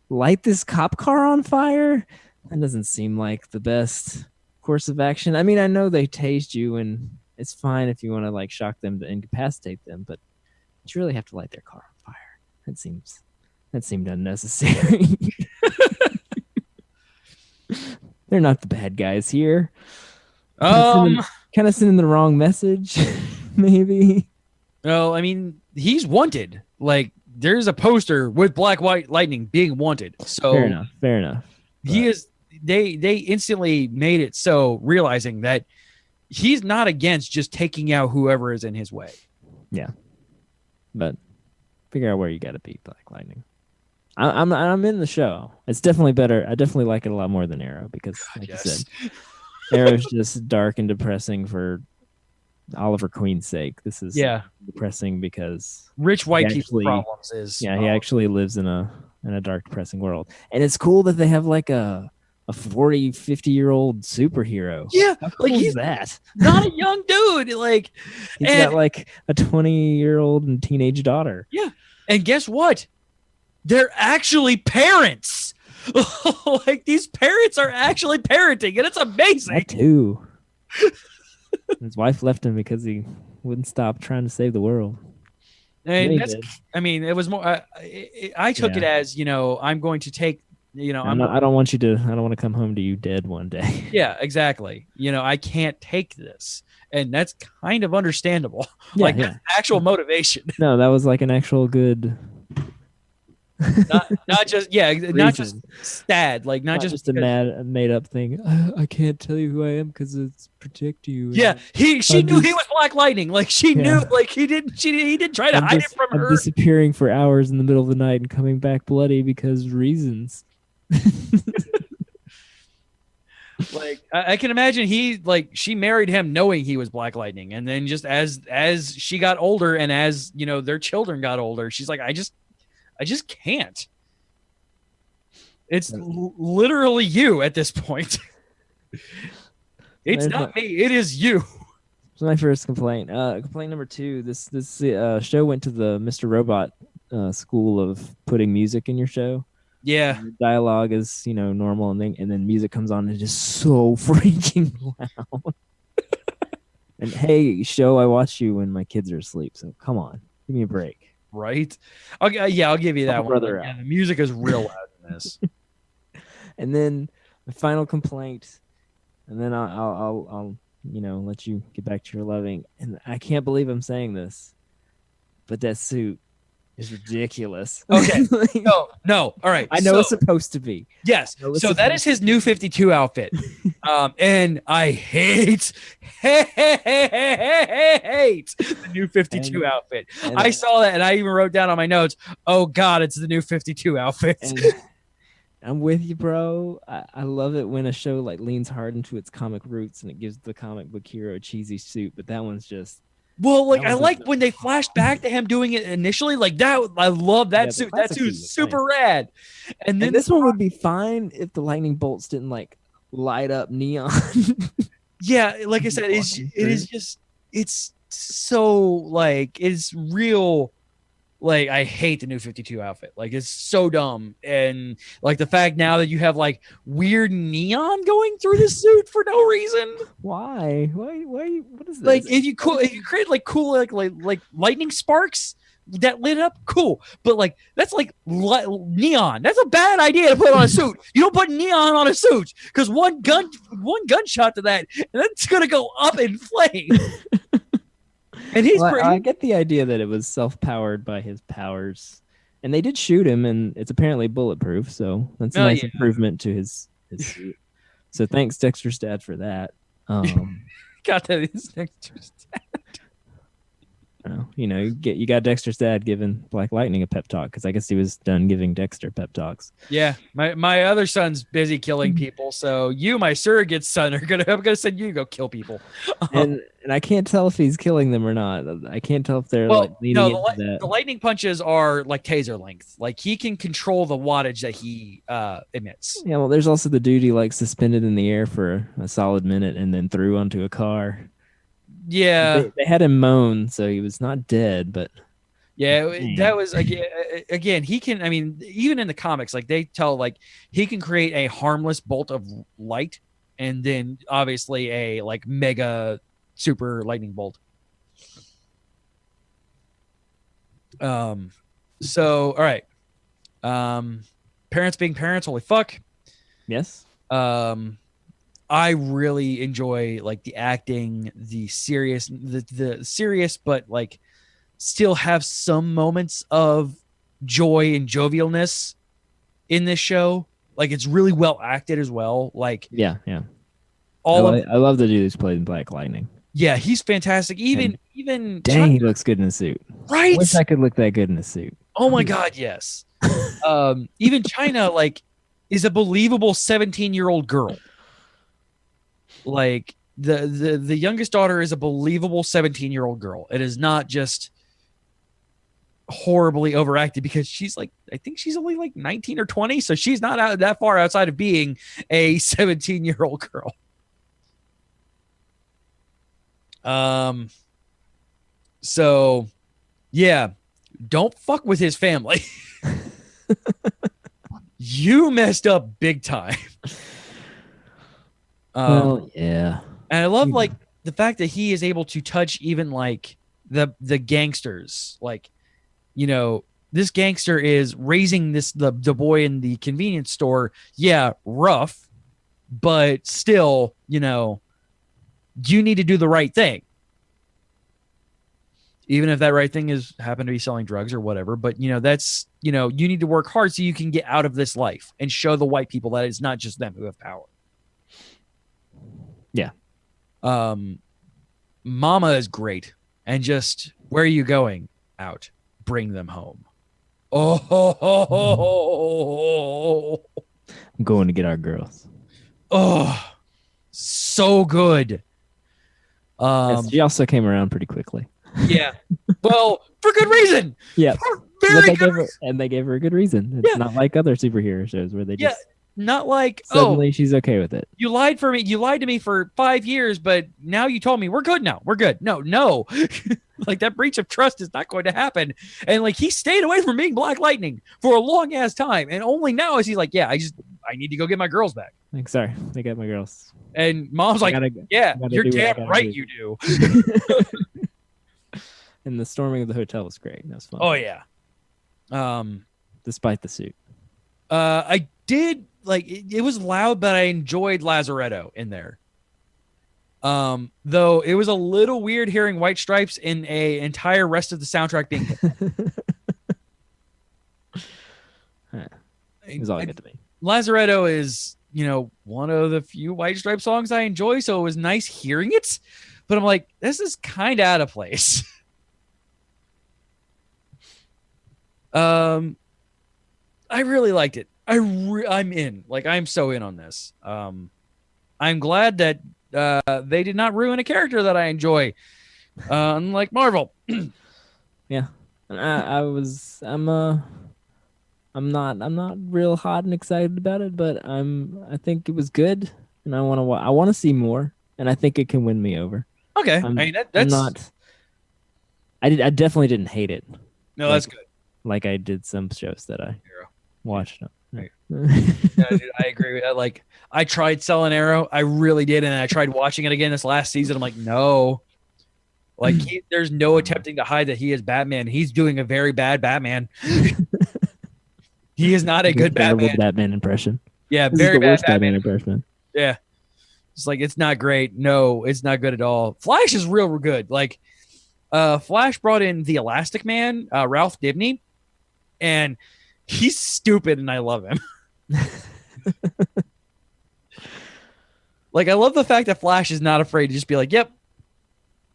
light this cop car on fire. That doesn't seem like the best course of action. I mean, I know they tased you, and it's fine if you want to like shock them to incapacitate them, but you really have to light their car on fire. That seemed unnecessary. They're not the bad guys here. Kind of sending the wrong message, maybe. No, I mean he's wanted. Like there's a poster with Black White Lightning being wanted. So fair enough. He is. They instantly made it so, realizing that he's not against just taking out whoever is in his way. Yeah, but figure out where you got to be Black Lightning. I'm in the show. It's definitely better. I definitely like it a lot more than Arrow because, like you said, Arrow's just dark and depressing for Oliver Queen's sake. This is depressing because rich white people's problems is he actually lives in a dark, depressing world. And it's cool that they have like a 40, 50-year-old superhero. Yeah, how cool like is that? Not a young dude. Like he's got like a 20-year-old and teenage daughter. Yeah, and guess what? They're actually parents. Like these parents are actually parenting, and it's amazing. That too. His wife left him because he wouldn't stop trying to save the world. And it was more. I took it as I'm going to take. I don't want to come home to you dead one day. Yeah, exactly. I can't take this, and that's kind of understandable. Yeah, actual motivation. No, that was like an actual good. not just stad, like not just a made up thing. I can't tell you who I am because it's protect you. Yeah, she knew he was Black Lightning. Like she knew, like he didn't try to hide it from her. Disappearing for hours in the middle of the night and coming back bloody because reasons. Like I can imagine she married him knowing he was Black Lightning, and then just as she got older and as their children got older, she's like, I just can't. It's literally you at this point. It's not me. It is you. That's my first complaint. Complaint number 2. This show went to the Mr. Robot school of putting music in your show. Yeah. Dialogue is normal, and then music comes on and it's just so freaking loud. And hey, show, I watch you when my kids are asleep, so come on, give me a break. Right? I'll give you that one. Yeah, the music is real loud in this. And then the final complaint, and then I'll let you get back to your loving. And I can't believe I'm saying this, but that suit is ridiculous. Okay. No. All right. I know it's supposed to be. Yes. So that is his new 52 outfit. And I hate the new 52 outfit. I saw that and I even wrote down on my notes, oh God, it's the new 52 outfit. I'm with you, bro. I love it when a show like leans hard into its comic roots and it gives the comic book hero a cheesy suit, but that one's just Well, like that I was like when they flashed back to him doing it initially, like that. I love that Yeah, the suit. That classic suit suit is was super rad. And then And this one would be fine if the lightning bolts didn't like light up neon. yeah, like I said, Walking it is just it's so like it's real. Like I hate the new 52 outfit. Like it's so dumb, and like the fact now that you have like weird neon going through the suit for no reason. Why? Why? What is this? Like if you create like cool like lightning sparks that lit up, cool. But like that's like neon. That's a bad idea to put on a suit. You don't put neon on a suit because one gunshot to that, and that's gonna go up in flames. And he's Well, pretty. I get the idea that it was self-powered by his powers, and they did shoot him, and it's apparently bulletproof. So that's a nice improvement to his suit. So thanks Dexter's dad for that. Got that is next to his dad. You got Dexter's dad giving Black Lightning a pep talk because I guess he was done giving Dexter pep talks. Yeah, my other son's busy killing people, so you, my surrogate son, I'm gonna send you to go kill people. And I can't tell if he's killing them or not. I can't tell if they're like leading into that. The lightning punches are like taser length. Like he can control the wattage that he emits. Yeah, well, there's also the dude he like suspended in the air for a solid minute and then threw onto a car. Yeah, they had him moan, so he was not dead, but yeah, that was again. He can. I mean, even in the comics, like they tell, like he can create a harmless bolt of light, and then obviously a like mega super lightning bolt. So all right. Parents being parents, holy fuck. Yes. I really enjoy like the acting, the serious but like still have some moments of joy and jovialness in this show. Like it's really well acted as well. Like yeah. I love the dude who's played in Black Lightning. Yeah, he's fantastic. Even dang, China, he looks good in a suit. Right? I wish I could look that good in a suit. Oh my god, yes. Even China like is a believable 17-year-old girl. Like the youngest daughter is a believable 17-year-old girl. It is not just horribly overacted because she's like, I think she's only like 19 or 20, so she's not that far outside of being a 17-year-old girl. So yeah, don't fuck with his family. You messed up big time. Well, yeah. And I love like the fact that he is able to touch even like the gangsters. Like, this gangster is raising the boy in the convenience store. Yeah, rough, but still, you need to do the right thing. Even if that right thing is happen to be selling drugs or whatever, but that's you need to work hard so you can get out of this life and show the white people that it's not just them who have power. Yeah. Mama is great. And just, where are you going? Out. Bring them home. Oh, I'm going to get our girls. Oh, so good. Yes, she also came around pretty quickly. Yeah. Well, for good reason. Yeah. For very good reason. And they gave her a good reason. It's not like other superhero shows where they just not like suddenly she's okay with it. You lied for me. You lied to me for 5 years, but now you told me we're good now. We're good. No. Like that breach of trust is not going to happen. And like he stayed away from being Black Lightning for a long ass time. And only now is he's like, yeah, I need to go get my girls back. Like, sorry, they got my girls. And Mom's like, you're damn right you do. And the storming of the hotel was great. That was fun. Oh yeah. Despite the suit. I did like it was loud, but I enjoyed Lazaretto in there. Though it was a little weird hearing White Stripes in a entire rest of the soundtrack being It was all good to me. Lazaretto is, one of the few White Stripes songs I enjoy, so it was nice hearing it. But I'm like, this is kind of out of place. I really liked it. I'm in. Like, I'm so in on this. I'm glad that they did not ruin a character that I enjoy, unlike Marvel. Yeah, and I'm not real hot and excited about it, but I think it was good, and I want to see more, and I think it can win me over. Okay, I'm, I mean I'm that's not. I definitely didn't hate it. no, that's good. Like I did some shows that I watched. Right. Yeah, dude, I agree with that. Like, I tried selling Arrow, I really did, and I tried watching it again this last season. I'm like, no, like there's no attempting to hide that he is Batman. He's doing a very bad Batman. He is not a good terrible Batman. impression. Yeah, This very is the bad worst Batman. impression. Yeah, it's like it's not great. No, it's not good at all. Flash is real good. Like, Flash brought in the Elastic Man, Ralph Dibny, and he's stupid, and I love him. Like, I love the fact that Flash is not afraid to just be like, "Yep."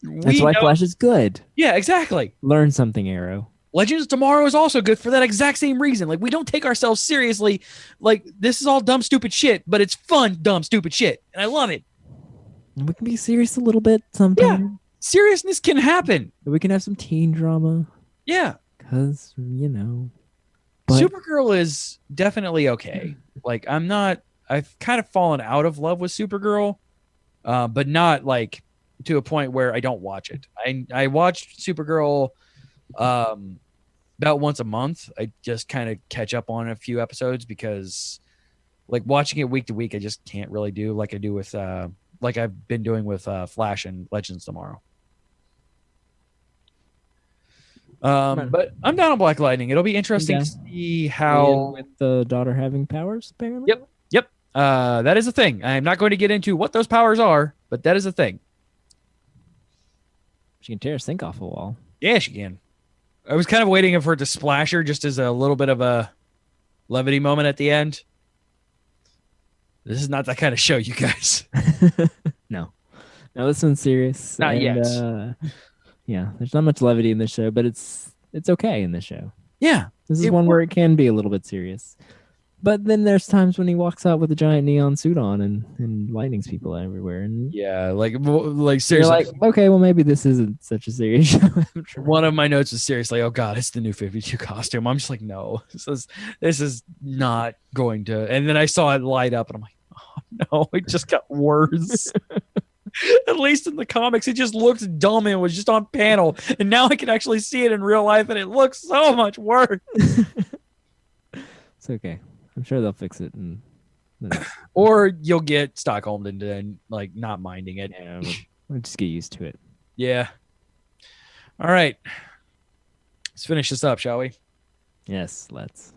That's why Flash is good. Yeah, exactly. Learn something, Arrow. Legends of Tomorrow is also good for that exact same reason. Like, we don't take ourselves seriously. Like, this is all dumb, stupid shit, but it's fun, dumb, stupid shit, and I love it. And we can be serious a little bit sometimes. Yeah, seriousness can happen. We can have some teen drama. Yeah. Because, you know. But Supergirl is definitely okay. Like, I've kind of fallen out of love with Supergirl, but not like to a point where I don't watch it. I watched Supergirl about once a month. I just kind of catch up on a few episodes because, like, watching it week to week, I just can't really do like I do with like I've been doing with Flash and Legends Tomorrow. But I'm down on Black Lightning. It'll be interesting to see how with the daughter having powers, apparently. Yep. That is a thing. I'm not going to get into what those powers are, but that is a thing. She can tear a sink off a wall. Yeah, she can. I was kind of waiting for it to splash her just as a little bit of a levity moment at the end. This is not that kind of show, you guys. No, this one's serious. Not yet. Yeah, there's not much levity in this show, but it's okay in this show. Yeah. This is one where it can be a little bit serious. But then there's times when he walks out with a giant neon suit on and lightnings people everywhere. And Yeah, like seriously. you're like, okay, well, maybe this isn't such a serious show. One of my notes was seriously, oh God, it's the new 52 costume. I'm just like, no, this is not going to. And then I saw it light up and I'm like, oh no, it just got worse. At least in the comics, it just looks dumb and was just on panel. And now I can actually see it in real life and it looks so much worse. It's okay. I'm sure they'll fix it. Or you'll get Stockholm into like not minding it. Yeah, we'll just get used to it. Yeah. All right. Let's finish this up, shall we? Yes, let's.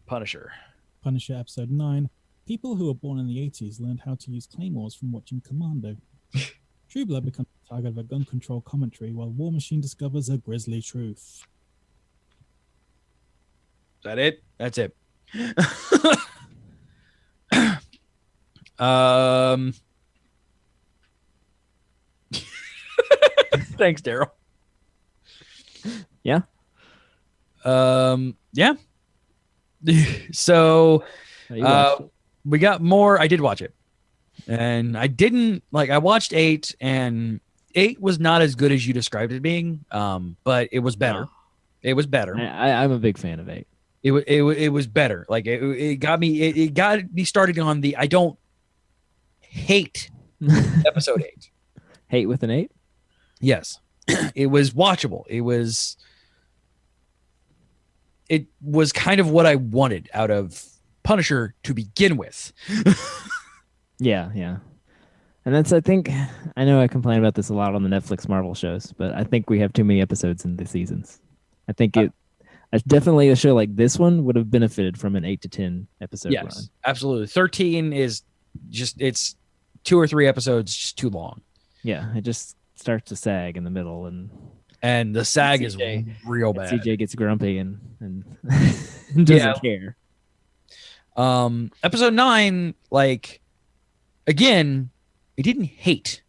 Punisher. Punisher episode 9. People who were born in the 80s learned how to use claymores from watching Commando. True Blood becomes the target of a gun control commentary while War Machine discovers a grisly truth. Is that it? That's it. Thanks, Daryl. Yeah. Yeah. So we got more. I did watch it. And I didn't like. I watched 8, and 8 was not as good as you described it being. But it was better. It was better. I'm a big fan of 8. It was better. Like it got me. It got me started on the. I don't hate episode 8. Hate with an 8. Yes, it was watchable. It was kind of what I wanted out of Punisher to begin with. Yeah. And that's, I think, I know I complain about this a lot on the Netflix Marvel shows, but I think we have too many episodes in the seasons. I think definitely a show like this one would have benefited from an 8 to 10 episode run. Yes, absolutely. 13 is just, it's 2 or 3 episodes just too long. Yeah, it just starts to sag in the middle, and the sag is real bad. CJ gets grumpy and doesn't care. Episode 9, like, again, I didn't hate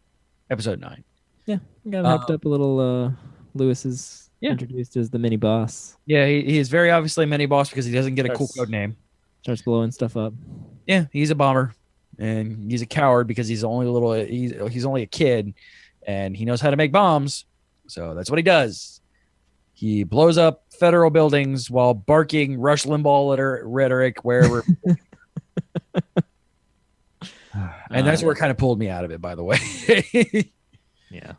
episode 9. Yeah, got hyped up a little. Lewis is introduced as the mini boss. Yeah, he is very obviously a mini boss because he doesn't get a cool code name. Starts blowing stuff up. Yeah, he's a bomber, and he's a coward because he's only a kid, and he knows how to make bombs. So that's what he does. He blows up federal buildings while barking Rush Limbaugh rhetoric wherever. And that's where it kind of pulled me out of it, by the way. Yeah.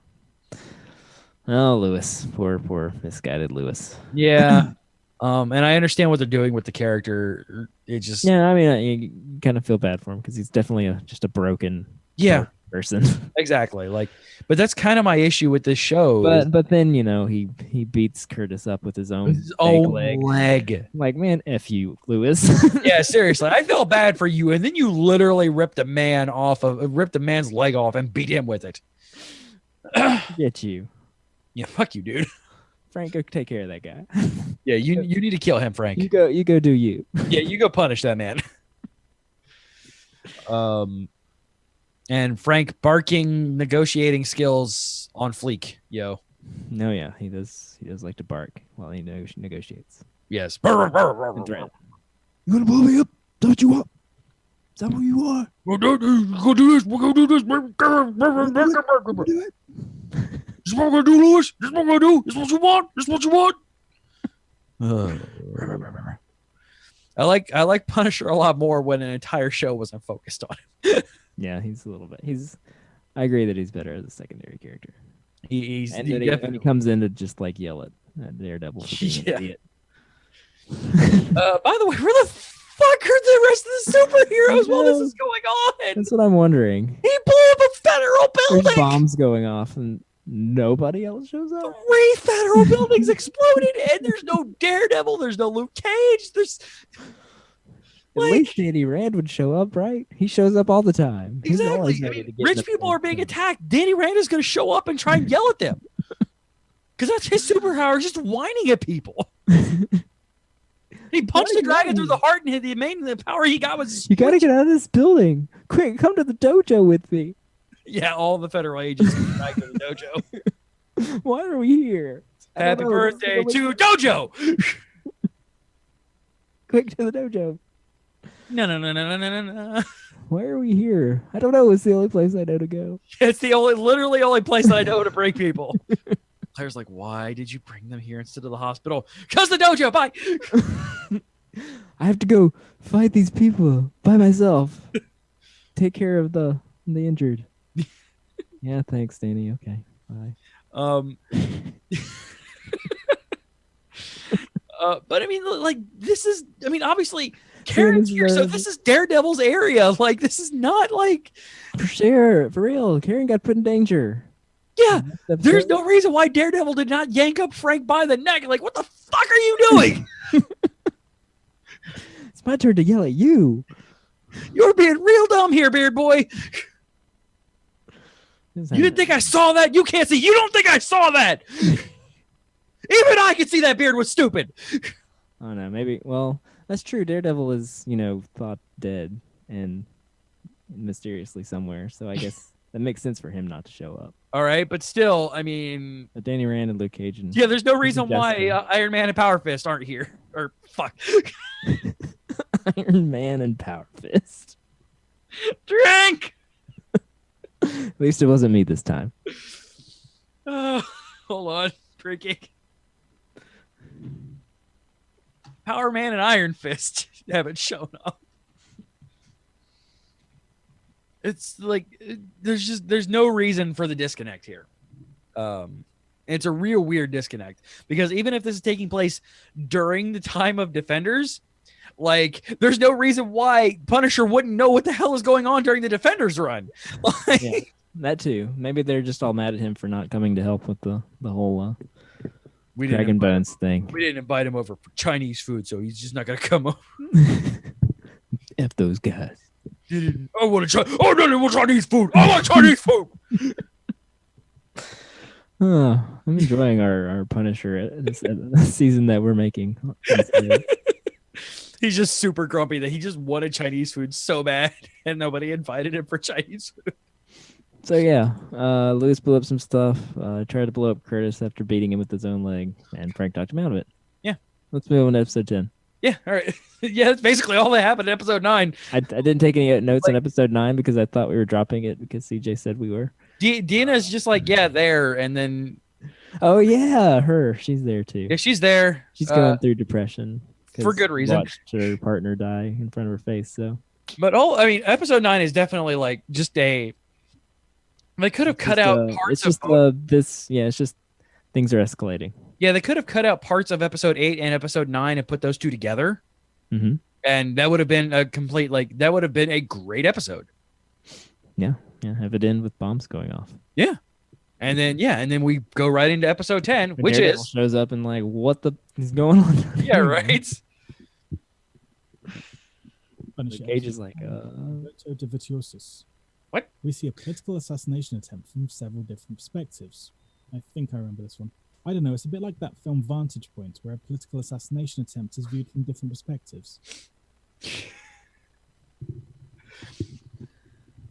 Oh, Lewis. Poor misguided Lewis. Yeah. And I understand what they're doing with the character. It just Yeah, I mean, you kind of feel bad for him because he's definitely just a broken person. Exactly. But that's kind of my issue with this show. But then he beats Curtis up with his own leg. Like, man, F you, Lewis. Yeah, seriously. I felt bad for you, and then you literally ripped a man's leg off and beat him with it. Get you. Yeah, fuck you, dude. Frank, go take care of that guy. Yeah, you need to kill him, Frank. You go do you. Yeah, you go punish that man. And Frank barking negotiating skills on fleek, yo. No, yeah, he does like to bark while he negotiates. Yes. You gonna blow me up? Is that what you want? Is that what you want? We're gonna do this. We're gonna do this. Do it. This is what we're gonna do, Lewis. This is what we're gonna do. This is what you want. This is what you want. I like Punisher a lot more when an entire show wasn't focused on him. Yeah, he's a little bit. I agree that he's better as a secondary character. He comes in to just yell at Daredevil for being an idiot. By the way, where the fuck are the rest of the superheroes while this is going on? That's what I'm wondering. He blew up a federal building. There's bombs going off and nobody else shows up. 3 federal buildings exploded, and there's no Daredevil. There's no Luke Cage. At least Danny Rand would show up, right? He shows up all the time. Exactly. I mean, rich people are being attacked. Danny Rand is going to show up and try and yell at them. Because that's his superpower, just whining at people. He punched the dragon through the heart, and the power he got was... You got to get out of this building. Quick, come to the dojo with me. Yeah, all the federal agents come back to the dojo. Why are we here? Happy birthday to Dojo! Quick to the dojo. No. Why are we here? I don't know. It's the only place I know to go. It's the literally only place that I know to bring people. Claire's like, why did you bring them here instead of the hospital? Because the dojo, bye! I have to go fight these people by myself. Take care of the injured. Yeah, thanks, Danny. Okay, bye. But I mean, obviously, Karen's here, so this is Daredevil's area. This is not for real. Karen got put in danger. Yeah, there's no reason why Daredevil did not yank up Frank by the neck. What the fuck are you doing? It's my turn to yell at you. You're being real dumb here, Beard Boy. You didn't think I saw that? You can't see. You don't think I saw that? Even I could see that Beard was stupid. Oh no, maybe. Well, that's true. Daredevil is, thought dead and mysteriously somewhere. So I guess that makes sense for him not to show up. All right, but still, I mean, Danny Rand and Luke Cage. Yeah, there's no reason why Iron Man and Power Fist aren't here. Or fuck, Iron Man and Power Fist. Drink. At least it wasn't me this time. Hold on, drinking. Power Man and Iron Fist haven't shown up. It's there's no reason for the disconnect here. It's a real weird disconnect because even if this is taking place during the time of Defenders, there's no reason why Punisher wouldn't know what the hell is going on during the Defenders run. Yeah, that too. Maybe they're just all mad at him for not coming to help with the whole Dragon Bones thing. We didn't invite him over for Chinese food, so he's just not gonna come over. F those guys. I want to try. Oh no, no, Chinese food. I want Chinese food. I'm enjoying our Punisher this season that we're making. He's just super grumpy that he just wanted Chinese food so bad, and nobody invited him for Chinese food. So yeah, Lewis blew up some stuff. Tried to blow up Curtis after beating him with his own leg, and Frank talked him out of it. Yeah. Let's move on to episode 10. Yeah, all right. Yeah, that's basically all that happened in episode 9. I didn't take any notes on episode 9 because I thought we were dropping it because CJ said we were. Dina's just like, yeah, there, and then Oh yeah, she's there too. yeah, she's there. She's going through depression 'cause for good reason. Watched her partner die in front of her face. So, But episode 9 is definitely like just a. They could have cut out parts of. It's just things are escalating. Yeah, they could have cut out parts of episode 8 and episode 9 and put those two together, and that would have been a complete that would have been a great episode. Yeah, have it end with bombs going off. Yeah. And then we go right into episode 10, which Daredevil shows up and like, what the is going on? Yeah, right. Cage is like, What? We see a political assassination attempt from several different perspectives. I think I remember this one. I don't know. It's a bit like that film Vantage Point, where a political assassination attempt is viewed from different perspectives.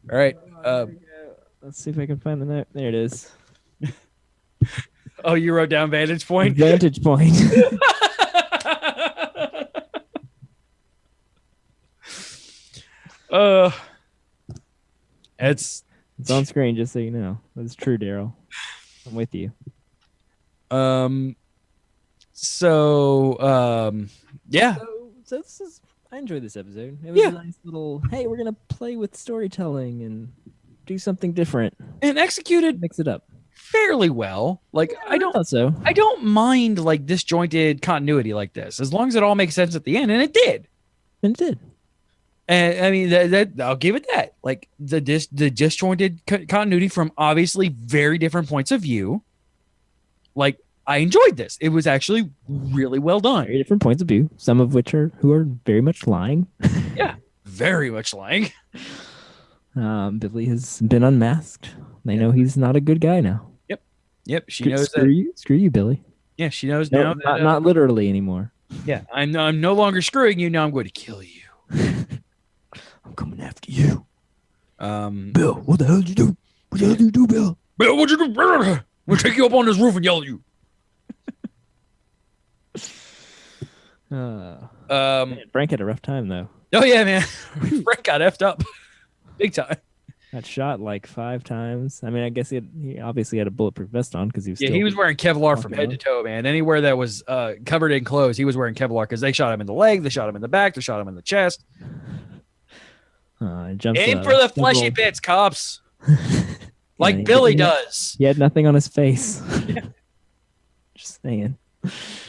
All right. Let's see if I can find the note. There it is. Oh, you wrote down Vantage Point? Vantage Point. It's on screen, just so you know. That's true, Daryl. I'm with you. Yeah. So this is. I enjoyed this episode. It was a nice little. Hey, we're gonna play with storytelling and do something different and executed, mix it up fairly well. Like I don't mind like disjointed continuity like this, as long as it all makes sense at the end, and it did. And I mean that I'll give it that. Like the disjointed continuity from obviously very different points of view. Like I enjoyed this. It was actually really well done. Very different points of view, some of which are very much lying. Yeah, very much lying. Billy has been unmasked. They know he's not a good guy now. Yep. She knows screw that. Screw you, Billy. Yeah, she knows no, now. Not literally anymore. Yeah, I'm no longer screwing you. Now I'm going to kill you. I'm coming after you. Bill, what the hell did you do? What the hell did you do, Bill? Bill, what'd you do? We'll take you up on this roof and yell at you. Man, Frank had a rough time though. Oh yeah, man. Frank got effed up big time. Got shot like 5 times. I mean, I guess he obviously had a bulletproof vest on because he was. He was wearing Kevlar from head to toe, man. Anywhere that was covered in clothes, he was wearing Kevlar because they shot him in the leg, they shot him in the back, they shot him in the chest. Aim for the fleshy bits, cops. Like Billy does. He had nothing on his face. Yeah. Just saying.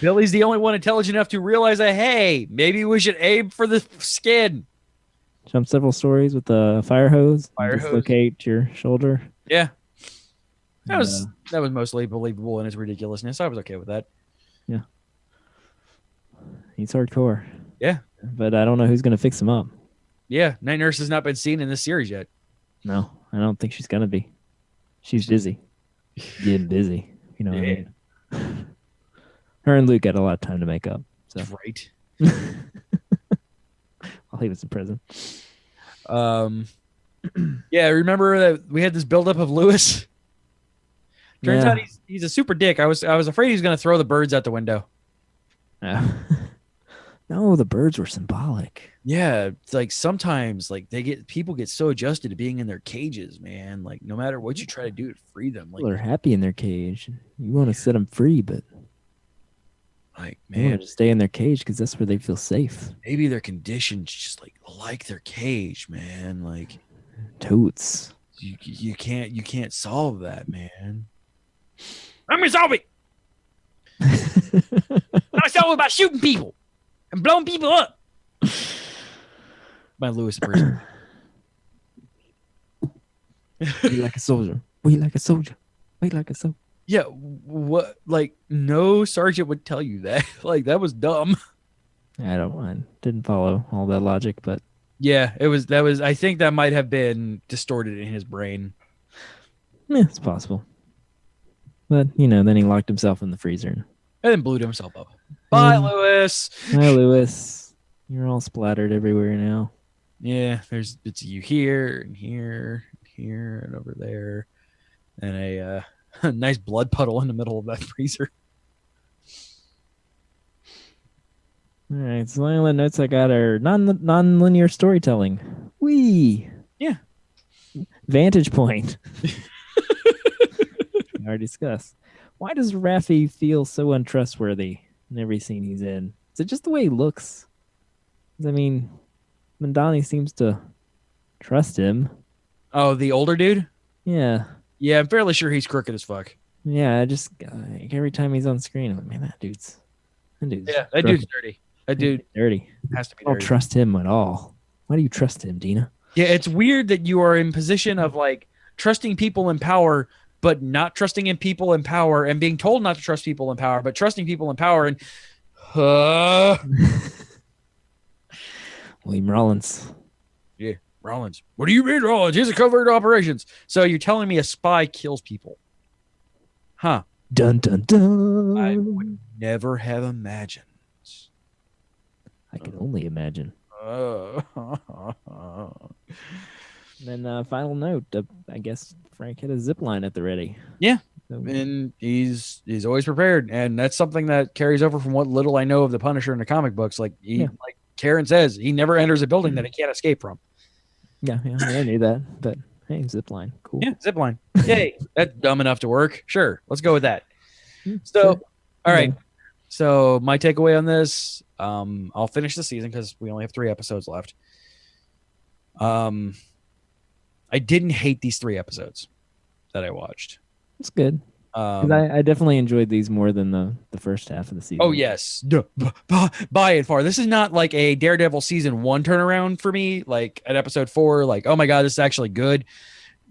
Billy's the only one intelligent enough to realize that, hey, maybe we should aim for the skin. Jump several stories with a fire hose. Dislocate your shoulder. Yeah. That was mostly believable in its ridiculousness. I was okay with that. Yeah. He's hardcore. Yeah. But I don't know who's going to fix him up. Yeah. Night Nurse has not been seen in this series yet. No, I don't think she's going to be. She's busy. Getting busy. You know what I mean? Her and Luke had a lot of time to make up. So. Right. While he was in prison. Yeah, remember that we had this buildup of Lewis? Turns out he's a super dick. I was afraid he was going to throw the birds out the window. No, the birds were symbolic. Yeah, it's like sometimes like people get so adjusted to being in their cages, man. Like no matter what you try to do to free them, like they're happy in their cage. You want to set them free, but like they want to stay in their cage because that's where they feel safe. Maybe their conditions just like their cage, man. Like totes. You can't solve that, man. Let me solve it. I'm solve it by shooting people and blowing people up. My Lewis person. Wait like a soldier. Wait like a soldier. Wait like a soldier. Yeah, what? Like no sergeant would tell you that. Like that was dumb. I didn't follow all that logic, but yeah, that was. I think that might have been distorted in his brain. Yeah, it's possible. But then he locked himself in the freezer and then blew himself up. Bye, Lewis. Hi, Lewis. You're all splattered everywhere now. Yeah, there's bits of you here and here, and here, and over there, and a nice blood puddle in the middle of that freezer. All right, so the only notes I got are non-linear storytelling. Wee. Yeah. Vantage point. We already discussed. Why does Raffi feel so untrustworthy in every scene he's in? Is it just the way he looks? 'Cause, I mean, Mandani seems to trust him. Oh, the older dude? Yeah. Yeah, I'm fairly sure he's crooked as fuck. Yeah, I just every time he's on screen, I'm like, man, that dude's Yeah, that dude's dirty. That dude dirty. has to be I don't dirty. trust him at all. Why do you trust him, Dina? Yeah, it's weird that you are in position of like trusting people in power, but not trusting in people in power, and being told not to trust people in power, but trusting people in power. And William Rollins. yeah, Rollins. What do you mean, Rollins? He's a covert operations. So you're telling me a spy kills people? Huh? Dun dun dun. I would never have imagined. I can only imagine. Uh, And then final note, I guess Frank had a zip line at the ready. Yeah. So, and he's always prepared, and that's something that carries over from what little I know of the Punisher in the comic books. Like like Karen says, he never enters a building that he can't escape from. yeah, I knew that. But hey, zip line, cool. Yeah, zip line. Yay, that's dumb enough to work. Sure, let's go with that. So, Sure. all right. Yeah. So my takeaway on this, I'll finish the season because we only have 3 episodes left. I didn't hate these 3 episodes that I watched. It's good. 'Cause I definitely enjoyed these more than the first half of the season. Oh yes, by and far. This is not like a Daredevil season 1 turnaround for me. Like at episode 4, like, oh my god, this is actually good.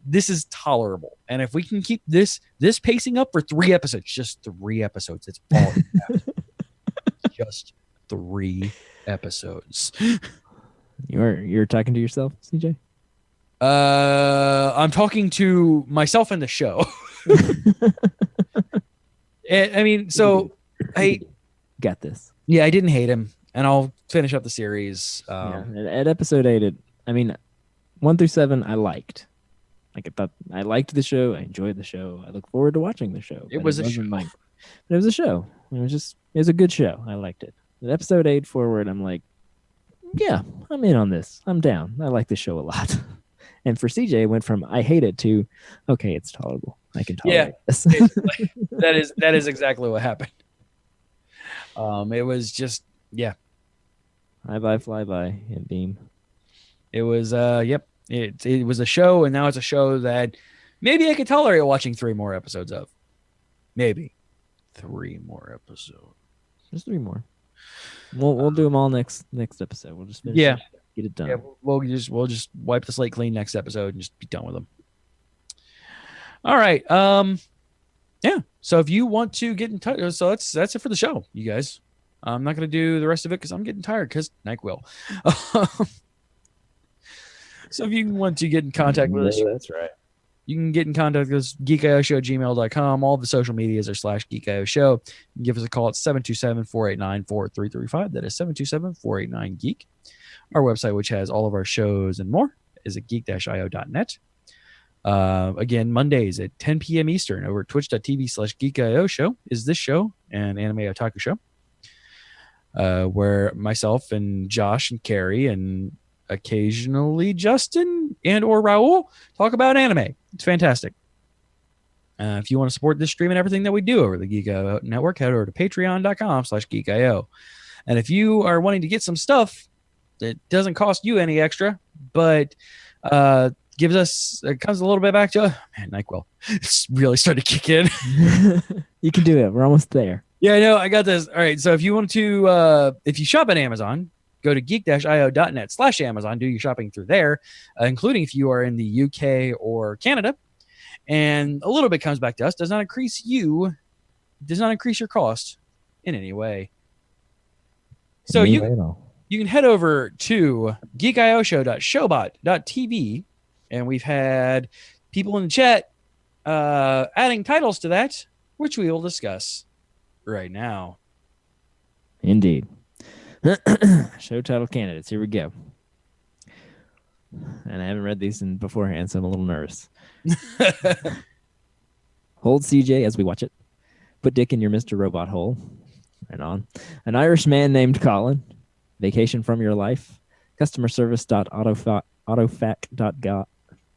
This is tolerable, and if we can keep this pacing up for 3 episodes, just 3 episodes, it's all we have. Just 3 episodes. You're talking to yourself, CJ? I'm talking to myself and the show. I mean, so I got this. Yeah, I didn't hate him, and I'll finish up the series. Yeah. At episode 8, I mean, 1 through 7, I liked. Like I thought, I liked the show. I enjoyed the show. I look forward to watching the show. It was a wasn't show. It was a show. It was a good show. I liked it. At episode 8 forward, I'm like, yeah, I'm in on this. I'm down. I like this show a lot. And for CJ, it went from I hate it to okay, it's tolerable. I can tolerate this. that is exactly what happened. It was just High by, fly by, and beam. it was yep. It was a show, and now it's a show that maybe I could tolerate watching 3 more episodes of. Maybe 3 more episodes. Just 3 more. We'll do them all next episode. We'll just finish Yeah. it, get it done. Yeah, we'll just wipe the slate clean next episode and just be done with them. All right. Yeah. So if you want to get in touch, so that's it for the show, you guys. I'm not going to do the rest of it because I'm getting tired because NyQuil. So if you want to get in contact with us, That's right. you can get in contact with us, geekioshow@gmail.com. All the social medias are /geekioshow. You can give us a call at 727-489-4335. That is 727-489-GEEK. Our website, which has all of our shows and more, is at geek-io.net. Again, Mondays at 10 p.m. Eastern over at twitch.tv/geekio show is this show, an anime otaku show, where myself and Josh and Carrie and occasionally Justin and or Raul talk about anime. It's fantastic. If you want to support this stream and everything that we do over the Geek.io network, head over to patreon.com/geekio. And if you are wanting to get some stuff that doesn't cost you any extra, but gives us, it comes a little bit back to, man, NyQuil. It's really starting to kick in. You can do it. We're almost there. Yeah, I know. I got this. All right. So if you want to, if you shop at Amazon, go to geek-io.net/Amazon, do your shopping through there, including if you are in the UK or Canada. And a little bit comes back to us. Does not increase your cost in any way. So you can head over to geekioshow.showbot.tv, and we've had people in the chat adding titles to that, which we will discuss right now. Indeed. Show title candidates. Here we go. And I haven't read these in beforehand, so I'm a little nervous. Hold CJ as we watch it. Put Dick in your Mr. Robot hole. Right on. An Irish man named Colin. Vacation from your life. Customer service.autofac.god.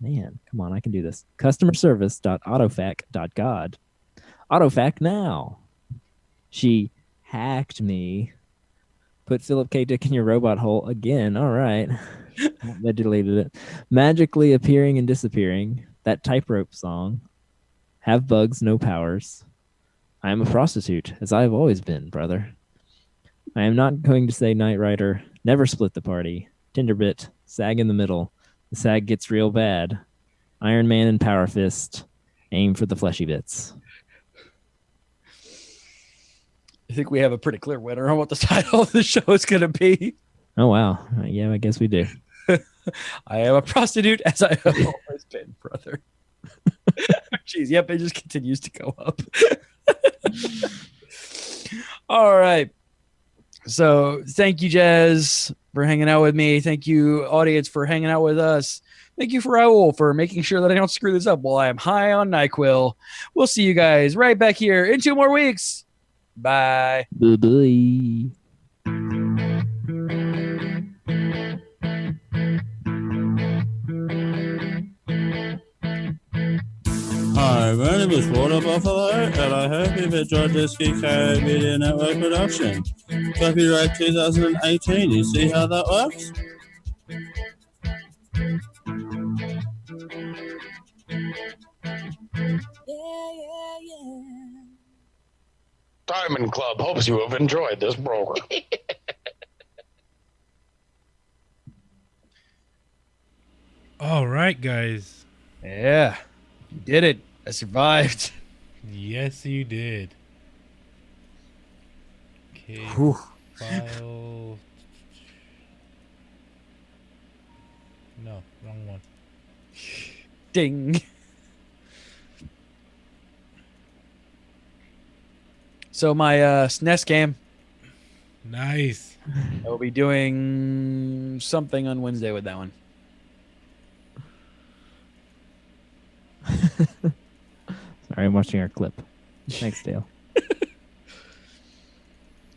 Man, come on, I can do this. Customer service.autofac.god. Autofac now. She hacked me. Put Philip K. Dick in your robot hole again. All right. They deleted it. Magically appearing and disappearing. That tightrope song. Have bugs, no powers. I am a prostitute, as I have always been, brother. I am not going to say Knight Rider. Never split the party. Tinderbit. Sag in the middle. The sag gets real bad. Iron Man and Power Fist. Aim for the fleshy bits. I think we have a pretty clear winner on what the title of the show is going to be. Oh, wow. Yeah, I guess we do. I am a prostitute, as I have always been, brother. Jeez, yep, it just continues to go up. All right. So thank you, Jazz, for hanging out with me. Thank you, audience, for hanging out with us. Thank you for Raul for making sure that I don't screw this up while I am high on NyQuil. We'll see you guys right back here in 2 more weeks. Bye. Bye-bye. Hi, my name is Water Buffalo, and I hope you've enjoyed this Geekioshow Media Network production. Copyright 2018. You see how that works? Diamond Club hopes you have enjoyed this program. All right, guys. Yeah, you did it. I survived. Yes, you did. Okay. Whew. File. No, wrong one. Ding. So my SNES game, Nice. I'll be doing something on Wednesday with that one. Sorry, I'm watching our clip. Thanks, Dale.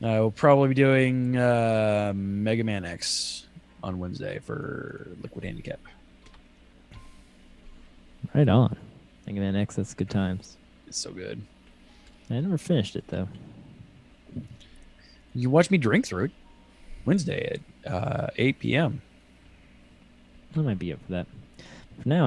I will probably be doing Mega Man X on Wednesday for Liquid Handicap. Right on. Mega Man X, that's good times. It's so good. I never finished it, though. You can watch me drink through it Wednesday at 8 p.m. I might be up for that. For now,